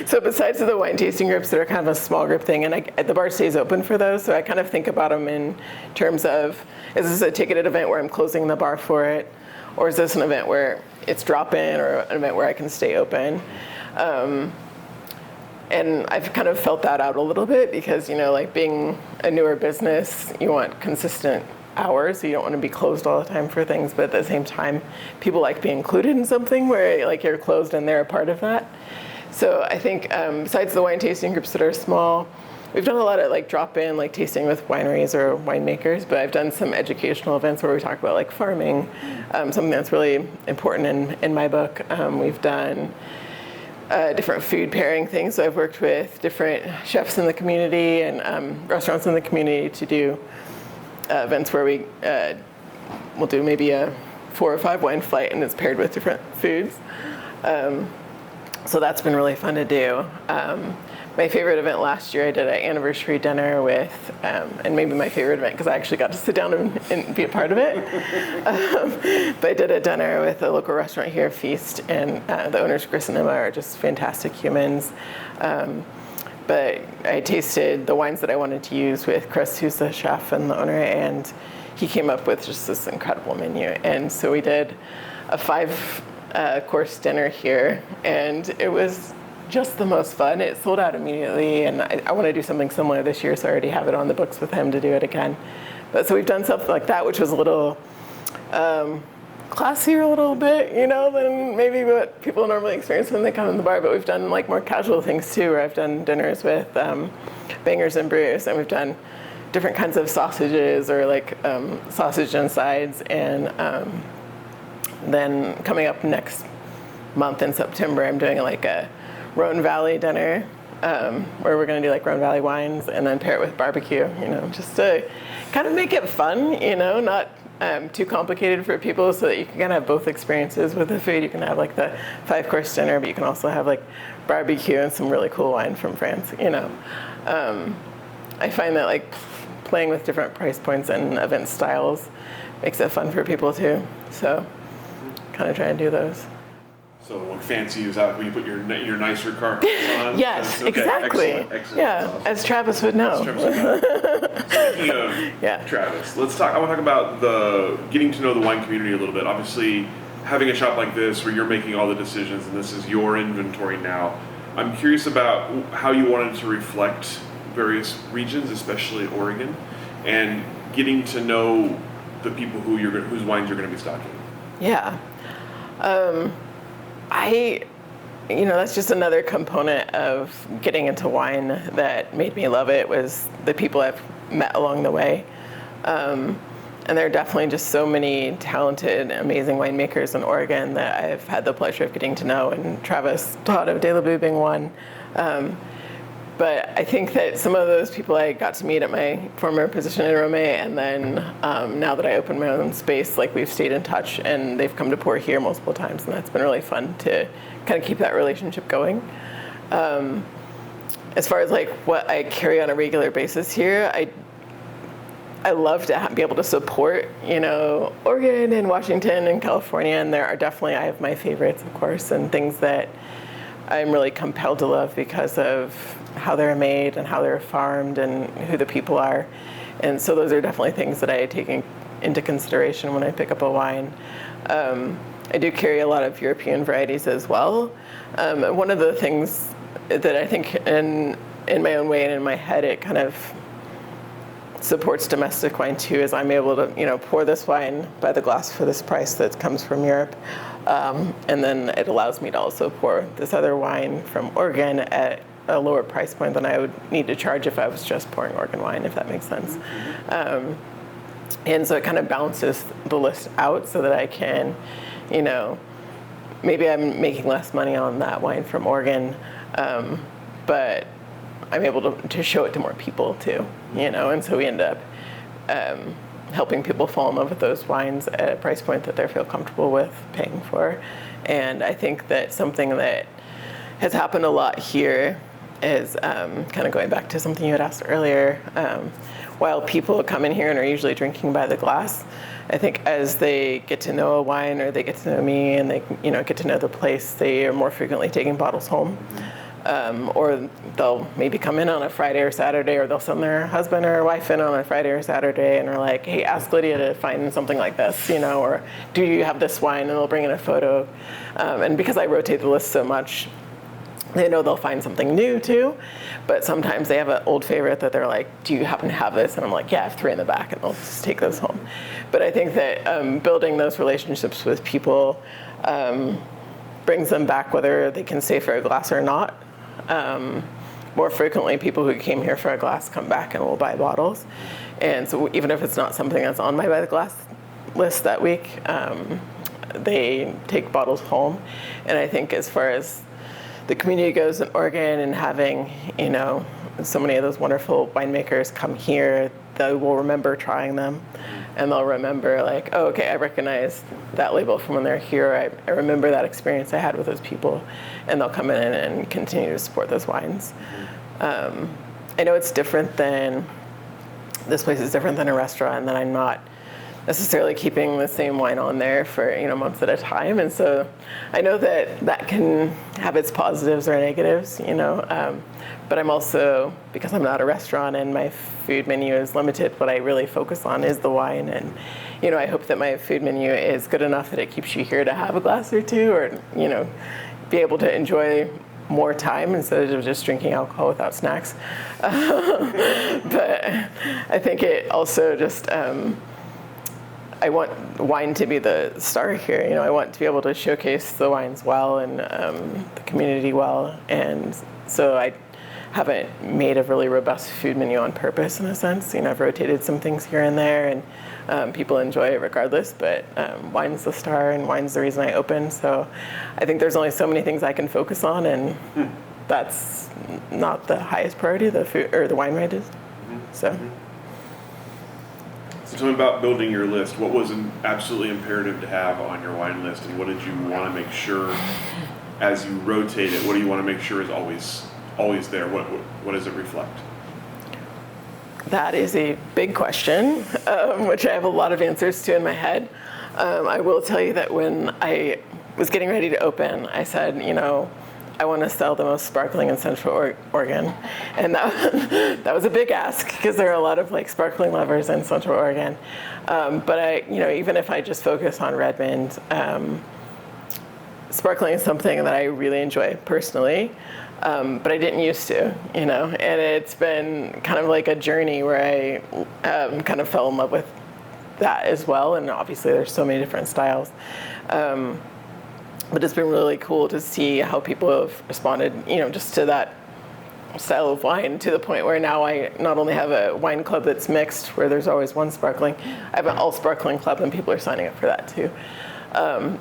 So besides the wine tasting groups that are kind of a small group thing, and the bar stays open for those, so I kind of think about them in terms of, is this a ticketed event where I'm closing the bar for it? Or is this an event where it's drop-in, or an event where I can stay open? And I've kind of felt that out a little bit because, like being a newer business, you want consistent hours, so you don't want to be closed all the time for things, but at the same time, people like being included in something where like you're closed and they're a part of that. So I think besides the wine tasting groups that are small, we've done a lot of like drop-in, like tasting with wineries or winemakers, but I've done some educational events where we talk about like farming, something that's really important in my book. We've done different food pairing things. So I've worked with different chefs in the community and restaurants in the community to do events where we'll do maybe a 4 or 5 wine flight, and it's paired with different foods. So that's been really fun to do. My favorite event last year, I did an anniversary dinner with, and maybe my favorite event because I actually got to sit down and be a part of it. But I did a dinner with a local restaurant here, Feast, and the owners, Chris and Emma, are just fantastic humans. But I tasted the wines that I wanted to use with Chris, who's the chef and the owner, and he came up with just this incredible menu. And so we did a 5-course dinner here, and it was just the most fun. It sold out immediately, and I want to do something similar this year, so I already have it on the books with him to do it again. But so we've done something like that, which was a little classier a little bit, than maybe what people normally experience when they come in the bar. But we've done like more casual things too, where I've done dinners with bangers and brews, and we've done different kinds of sausages or like sausage and sides. And then coming up next month in September, I'm doing like a Rhone Valley dinner where we're going to do like Rhone Valley wines and then pair it with barbecue, just to kind of make it fun, not too complicated for people, so that you can kind of have both experiences with the food. You can have like the 5-course dinner, but you can also have like barbecue and some really cool wine from France, I find that like playing with different price points and event styles makes it fun for people too. So kind of try and do those. So like fancy is that when you put your nicer car on? Yes, Okay, exactly. Excellent. Yeah, Awesome. as Travis would know. Speaking of Travis, I want to talk about the getting to know the wine community a little bit. Obviously, having a shop like this where you're making all the decisions and this is your inventory now, I'm curious about how you wanted to reflect various regions, especially Oregon, and getting to know the people whose wines you're going to be stocking. Yeah. That's just another component of getting into wine that made me love it was the people I've met along the way. And there are definitely just so many talented, amazing winemakers in Oregon that I've had the pleasure of getting to know, and Travis Totto de la Boo being one. But I think that some of those people I got to meet at my former position in Rome, and then now that I opened my own space, like we've stayed in touch, and they've come to pour here multiple times, and that's been really fun to kind of keep that relationship going. As far as like what I carry on a regular basis here, I love to be able to support, Oregon and Washington and California, and there are definitely, I have my favorites, of course, and things that I'm really compelled to love because of how they're made and how they're farmed and who the people are. And so those are definitely things that I take into consideration when I pick up a wine. I do carry a lot of European varieties as well. One of the things that I think in my own way and in my head, it kind of supports domestic wine too, is I'm able to, pour this wine by the glass for this price that comes from Europe. And then it allows me to also pour this other wine from Oregon at a lower price point than I would need to charge if I was just pouring Oregon wine, if that makes sense. And so it kind of balances the list out so that I can, maybe I'm making less money on that wine from Oregon, but I'm able to show it to more people too, and so we end up helping people fall in love with those wines at a price point that they feel comfortable with paying for. And I think that something that has happened a lot here is kind of going back to something you had asked earlier. While people come in here and are usually drinking by the glass, I think as they get to know a wine or they get to know me and they get to know the place, they are more frequently taking bottles home. Or they'll maybe come in on a Friday or Saturday, or they'll send their husband or wife in on a Friday or Saturday and are like, hey, ask Lydia to find something like this, or do you have this wine? And they'll bring in a photo. And because I rotate the list so much, they know they'll find something new too. But sometimes they have an old favorite that they're like, do you happen to have this? And I'm like, yeah, I have 3 in the back, and they'll just take those home. But I think that building those relationships with people brings them back whether they can stay for a glass or not. More frequently, people who came here for a glass come back and will buy bottles. And so even if it's not something that's on my buy the glass list that week, they take bottles home. And I think as far as the community goes in Oregon and having, so many of those wonderful winemakers come here, they will remember trying them. And they'll remember like, oh, okay, I recognize that label from when they're here. I remember that experience I had with those people. And they'll come in and continue to support those wines. I know it's different than, this place is different than a restaurant, and that I'm not necessarily keeping the same wine on there for months at a time. And so I know that can have its positives or negatives, but I'm also, because I'm not a restaurant and my food menu is limited, what I really focus on is the wine. And I hope that my food menu is good enough that it keeps you here to have a glass or two, or be able to enjoy more time instead of just drinking alcohol without snacks. But I think it also just, I want wine to be the star here. I want to be able to showcase the wines well and the community well. And so I haven't made a really robust food menu on purpose in a sense. I've rotated some things here and there, and people enjoy it regardless, but wine's the star and wine's the reason I open. So I think there's only so many things I can focus on, and that's not the highest priority, the food or the wine right is. So tell me about building your list. What was absolutely imperative to have on your wine list, and what did you want to make sure as you rotate it? What do you want to make sure is always there? What does it reflect? That is a big question, which I have a lot of answers to in my head. I will tell you that when I was getting ready to open, I said, I want to sell the most sparkling in Central Oregon. And that was a big ask because there are a lot of sparkling lovers in Central Oregon. But even if I just focus on Redmond, sparkling is something that I really enjoy personally. But I didn't used to, and it's been kind of like a journey where I kind of fell in love with that as well. And obviously there's so many different styles. But it's been really cool to see how people have responded, just to that style of wine, to the point where now I not only have a wine club that's mixed, where there's always one sparkling, I have an all sparkling club and people are signing up for that too.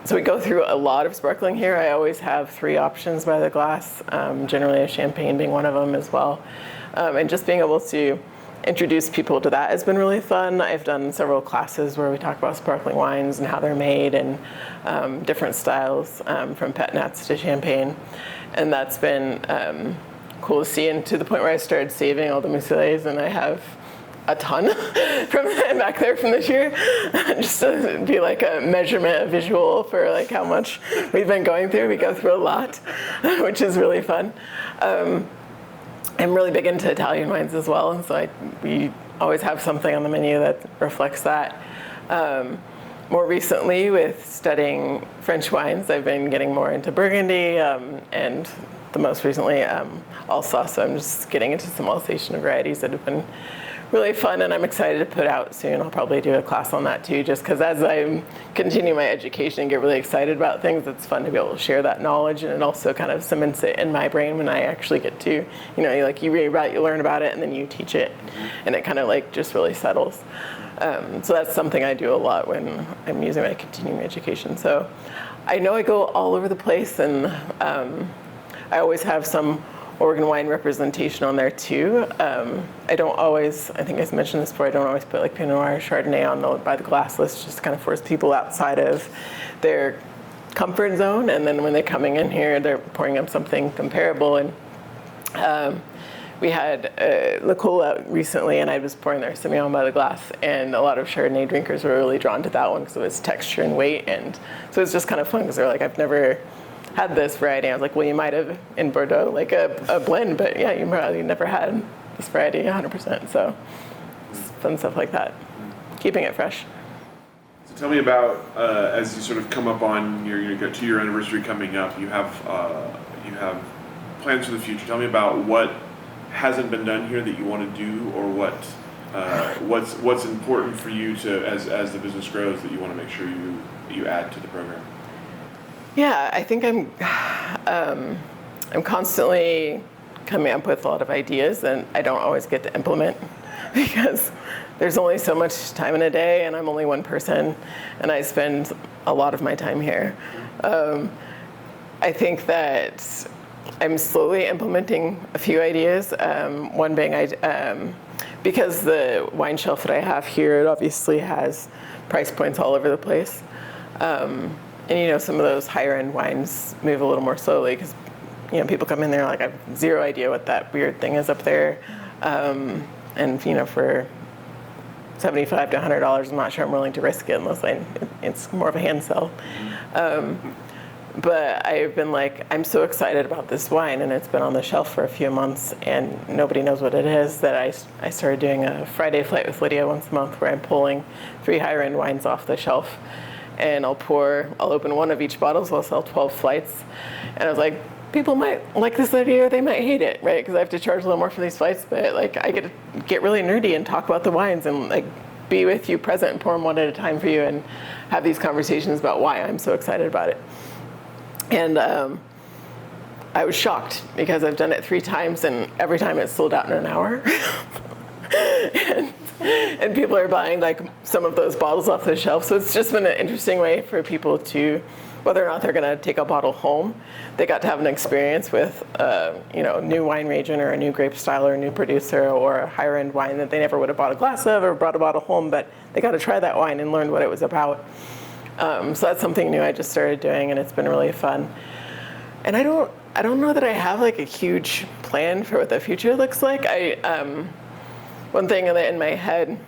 So we go through a lot of sparkling here. I always have 3 options by the glass, generally a champagne being one of them as well. And just being able to introduce people to that has been really fun. I've done several classes where we talk about sparkling wines and how they're made and different styles, from pet nats to champagne. And that's been cool to see, and to the point where I started saving all the Musillets, and I have a ton from back there from this year, just to be like a measurement, a visual for how much we've been going through. We go through a lot, which is really fun. I'm really big into Italian wines as well, and so we always have something on the menu that reflects that. More recently, with studying French wines, I've been getting more into Burgundy, and the most recently Alsace. So I'm just getting into some Alsatian varieties that have been really fun, and I'm excited to put out soon. I'll probably do a class on that too, just because as I continue my education and get really excited about things, it's fun to be able to share that knowledge, and it also kind of cements it in my brain when I actually get to, you read about it, you learn about it, and then you teach it, and it kind of just really settles. So that's something I do a lot when I'm using my continuing education. So I know I go all over the place, and I always have some Oregon wine representation on there too. I don't always, I think I mentioned this before, I don't always put Pinot Noir, Chardonnay on the by the glass list, just to kind of force people outside of their comfort zone. And then when they're coming in here, they're pouring up something comparable. And we had La Cola out recently, and I was pouring their Semillon by the glass, and a lot of Chardonnay drinkers were really drawn to that one because of its texture and weight. And so it's just kind of fun because they're like, I've never had this variety. I was like, well, you might have in Bordeaux, a blend, but yeah, you probably never had this variety 100%. So it's fun stuff like that, keeping it fresh. So tell me about, as you sort of come up on your 2-year anniversary coming up, you have plans for the future. Tell me about what hasn't been done here that you want to do, or what's important for you to, as the business grows, that you want to make sure you add to the program. Yeah, I think I'm constantly coming up with a lot of ideas, and I don't always get to implement because there's only so much time in a day, and I'm only one person, and I spend a lot of my time here. I think that I'm slowly implementing a few ideas. One being, because the wine shelf that I have here, it obviously has price points all over the place. And some of those higher end wines move a little more slowly because people come in there like, I have zero idea what that weird thing is up there. And for $75 to $100, I'm not sure I'm willing to risk it unless it's more of a hand sell. But I've been I'm so excited about this wine, and it's been on the shelf for a few months, and nobody knows what it is, that I started doing a Friday flight with Lydia once a month where I'm pulling 3 higher end wines off the shelf. And I'll open one of each bottle, so I'll sell 12 flights. And I was like, people might like this idea or they might hate it, right? Because I have to charge a little more for these flights, but I get to get really nerdy and talk about the wines and be with you present and pour them one at a time for you and have these conversations about why I'm so excited about it. And I was shocked because I've done it 3 times, and every time it's sold out in an hour. And people are buying some of those bottles off the shelf. So it's just been an interesting way for people to, whether or not they're going to take a bottle home, they got to have an experience with a new wine region or a new grape style or a new producer or a higher end wine that they never would have bought a glass of or brought a bottle home, but they got to try that wine and learn what it was about. So that's something new I just started doing, and it's been really fun. And I don't know that I have a huge plan for what the future looks like. One thing in my head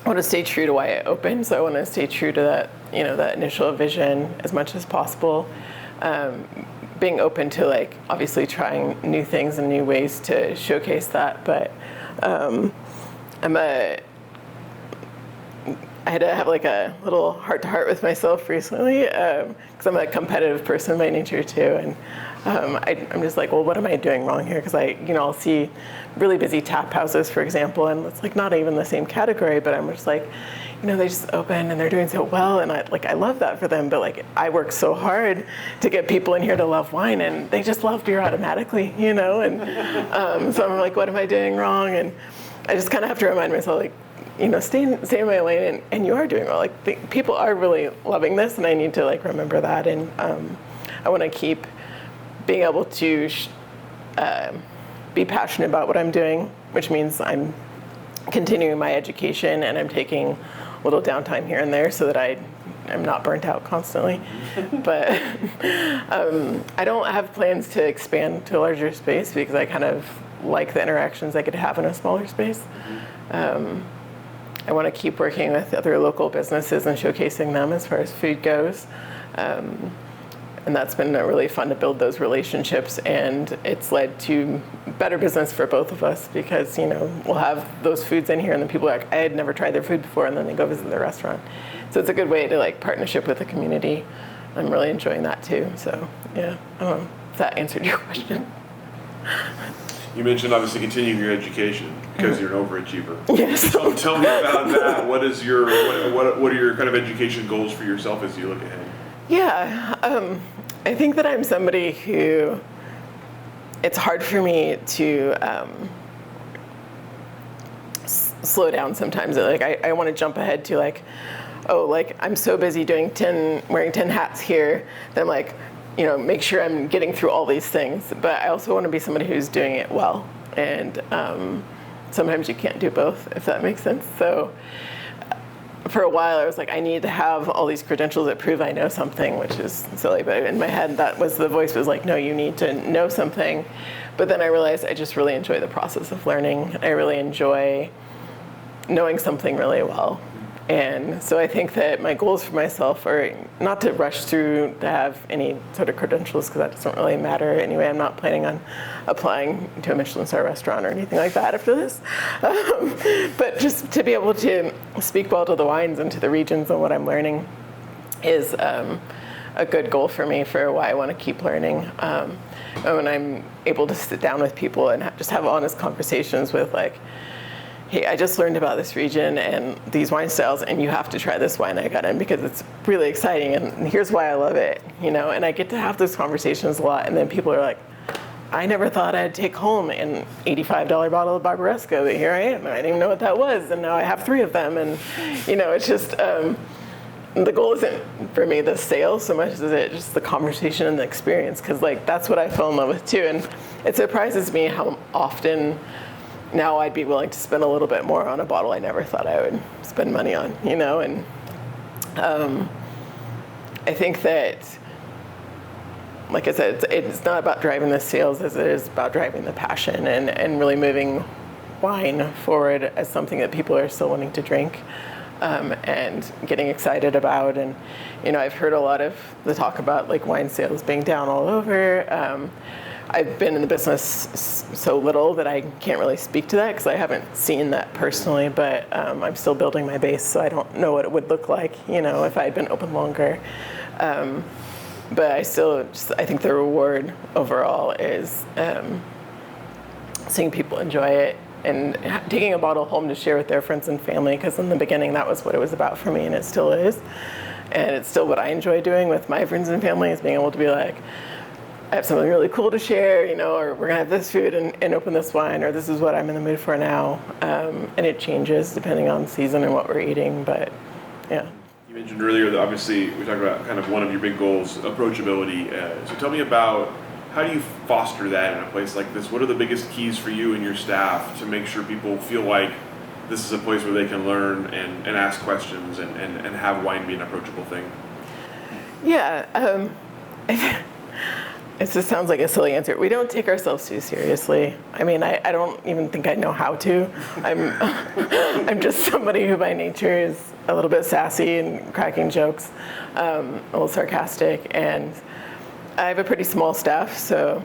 I want to stay true to why it opened. So I want to stay true to that, that initial vision as much as possible. Being open to like obviously trying new things and new ways to showcase that. But I had to have like a little heart-to-heart with myself recently because I'm a competitive person by nature too, and I'm just like, well, what am I doing wrong here? Because I'll see really busy tap houses, for example, and it's like not even the same category, but I'm just like, they just open and they're doing so well, and I love that for them, but like I work so hard to get people in here to love wine, and they just love beer automatically, and so I'm like, what am I doing wrong? And I just kind of have to remind myself, like, stay in my lane, and you are doing well. Like, people are really loving this, and I need to like remember that. And I want to keep being able to be passionate about what I'm doing, which means I'm continuing my education and I'm taking a little downtime here and there so that I'm not burnt out constantly. But I don't have plans to expand to a larger space because I kind of like the interactions I could have in a smaller space. I want to keep working with other local businesses and showcasing them as far as food goes. And that's been really fun to build those relationships, and it's led to better business for both of us because, we'll have those foods in here and then people are like, I had never tried their food before, and then they go visit the restaurant. So it's a good way to like partnership with the community. I'm really enjoying that too. So yeah, I don't know if that answered your question. You mentioned obviously continuing your education because you're an overachiever. Yes. So tell me about that. What are your kind of education goals for yourself as you look ahead? Yeah, I think that I'm somebody who, it's hard for me to slow down sometimes. Like I want to jump ahead to like, oh, like I'm so busy wearing 10 hats here that I'm like, make sure I'm getting through all these things. But I also want to be somebody who's doing it well. And sometimes you can't do both, if that makes sense. So for a while, I was like, I need to have all these credentials that prove I know something, which is silly. But in my head, the voice was like, no, you need to know something. But then I realized I just really enjoy the process of learning. I really enjoy knowing something really well. And so I think that my goals for myself are not to rush through to have any sort of credentials, because that doesn't really matter anyway. I'm not planning on applying to a Michelin star restaurant or anything like that after this. But just to be able to speak well to the wines and to the regions and what I'm learning is a good goal for me for why I want to keep learning. And when I'm able to sit down with people and just have honest conversations with like, hey, I just learned about this region and these wine styles, and you have to try this wine I got in because it's really exciting, and here's why I love it, and I get to have those conversations a lot, and then people are like, I never thought I'd take home an $85 bottle of Barbaresco, but here I am, and I didn't even know what that was, and now I have 3 of them, and it's just, the goal isn't for me the sale so much as it just the conversation and the experience, because like that's what I fell in love with too, and it surprises me how often now I'd be willing to spend a little bit more on a bottle I never thought I would spend money on, and I think that, like I said, it's not about driving the sales as it is about driving the passion and really moving wine forward as something that people are still wanting to drink and getting excited about. And, I've heard a lot of the talk about like wine sales being down all over. I've been in the business so little that I can't really speak to that because I haven't seen that personally, but I'm still building my base, so I don't know what it would look like, if I had been open longer. But I think the reward overall is seeing people enjoy it and taking a bottle home to share with their friends and family, because in the beginning that was what it was about for me, and it still is. And it's still what I enjoy doing with my friends and family, is being able to be like, I have something really cool to share, or we're gonna have this food and open this wine, or this is what I'm in the mood for now. And it changes depending on season and what we're eating, but yeah. You mentioned earlier that obviously we talked about kind of one of your big goals, approachability. So tell me about how do you foster that in a place like this? What are the biggest keys for you and your staff to make sure people feel like this is a place where they can learn and ask questions and have wine be an approachable thing? Yeah, I It just sounds like a silly answer. We don't take ourselves too seriously. I mean, I don't even think I know how to. I'm just somebody who by nature is a little bit sassy and cracking jokes, a little sarcastic, and I have a pretty small staff, so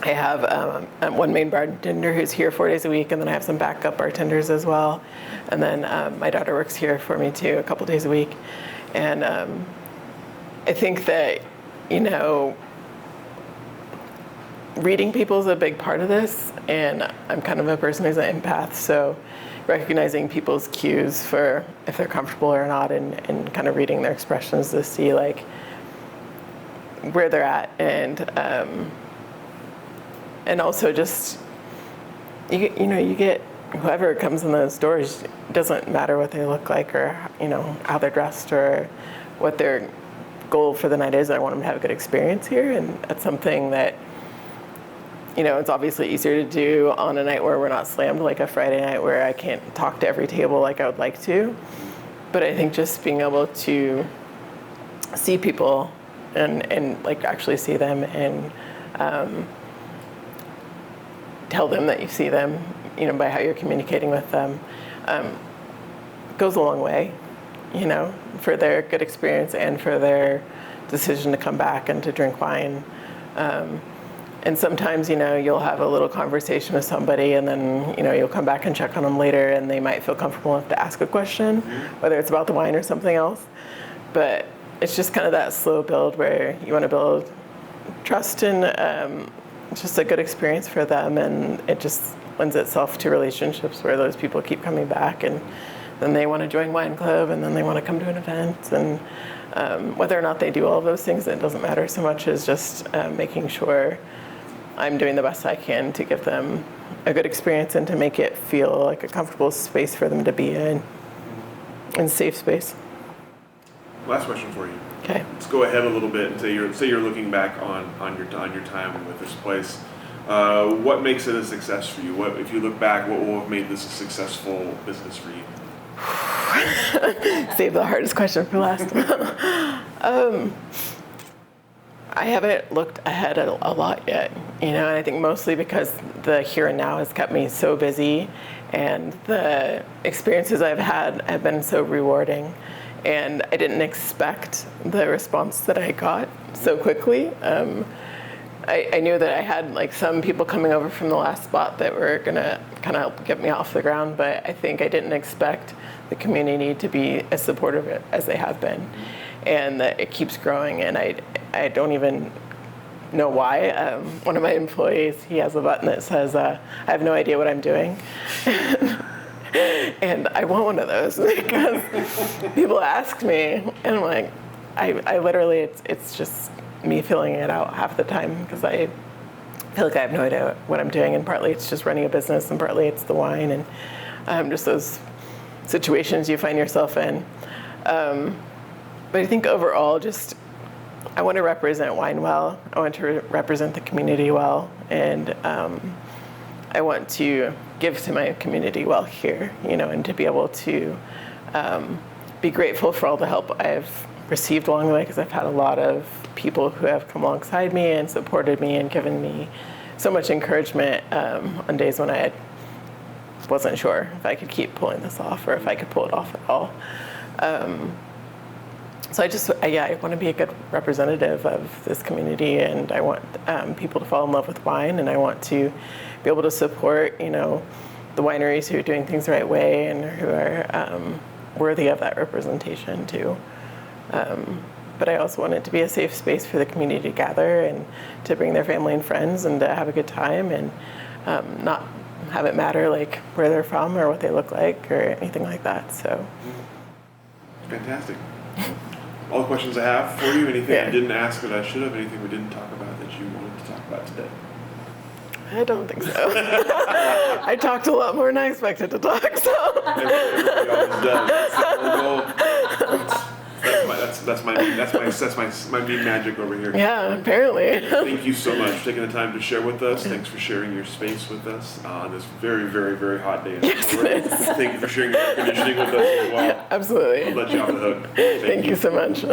I have one main bartender who's here 4 days a week, and then I have some backup bartenders as well. And then my daughter works here for me too, a couple days a week. And I think that, reading people is a big part of this, and I'm kind of a person who's an empath, so recognizing people's cues for if they're comfortable or not, and kind of reading their expressions to see like where they're at, and also just you get whoever comes in those doors. It doesn't matter what they look like or how they're dressed or what their goal for the night is. I want them to have a good experience here, and that's something that it's obviously easier to do on a night where we're not slammed, like a Friday night where I can't talk to every table like I would like to. But I think just being able to see people and like actually see them and tell them that you see them, by how you're communicating with them, goes a long way, for their good experience and for their decision to come back and to drink wine. And sometimes, you'll have a little conversation with somebody, and then, you'll come back and check on them later, and they might feel comfortable enough to ask a question, whether it's about the wine or something else. But it's just kind of that slow build where you want to build trust and just a good experience for them, and it just lends itself to relationships where those people keep coming back, and then they want to join wine club, and then they want to come to an event, and whether or not they do all of those things, it doesn't matter so much as just making sure I'm doing the best I can to give them a good experience and to make it feel like a comfortable space for them to be in, and safe space. Last question for you. Okay. Let's go ahead a little bit and say you're looking back on your time with this place. What makes it a success for you? What, if you look back, what will have made this a successful business for you? Save the hardest question for last. I haven't looked ahead a lot yet, and I think mostly because the here and now has kept me so busy, and the experiences I've had have been so rewarding, and I didn't expect the response that I got so quickly. I knew that I had like some people coming over from the last spot that were gonna kind of help get me off the ground, but I think I didn't expect the community to be as supportive as they have been, and that it keeps growing, and I don't even know why. One of my employees, he has a button that says, I have no idea what I'm doing. And I want one of those because people ask me, and I'm like, I literally, it's just me filling it out half the time because I feel like I have no idea what I'm doing, and partly it's just running a business, and partly it's the wine, and just those situations you find yourself in. But I think overall, just I want to represent wine well. I want to represent the community well, and I want to give to my community well here, and to be able to be grateful for all the help I've received along the way, because I've had a lot of people who have come alongside me and supported me and given me so much encouragement on days when I wasn't sure if I could keep pulling this off or if I could pull it off at all. So I want to be a good representative of this community, and I want people to fall in love with wine, and I want to be able to support, the wineries who are doing things the right way and who are worthy of that representation too. But I also want it to be a safe space for the community to gather and to bring their family and friends and to have a good time, and not have it matter like where they're from or what they look like or anything like that. So. Fantastic. All the questions I have for you. Anything Yeah. I didn't ask that I should have? Anything we didn't talk about that you wanted to talk about today? I don't think so. I talked a lot more than I expected to talk, so. Everybody always does. That's my mean magic over here. Yeah, apparently. Thank you so much for taking the time to share with us. Thanks for sharing your space with us on this very, very, very hot day. Yes, it is. Thank you for sharing your air conditioning with us as well. Yeah, absolutely. I'll let you off the hook. Thank you so much.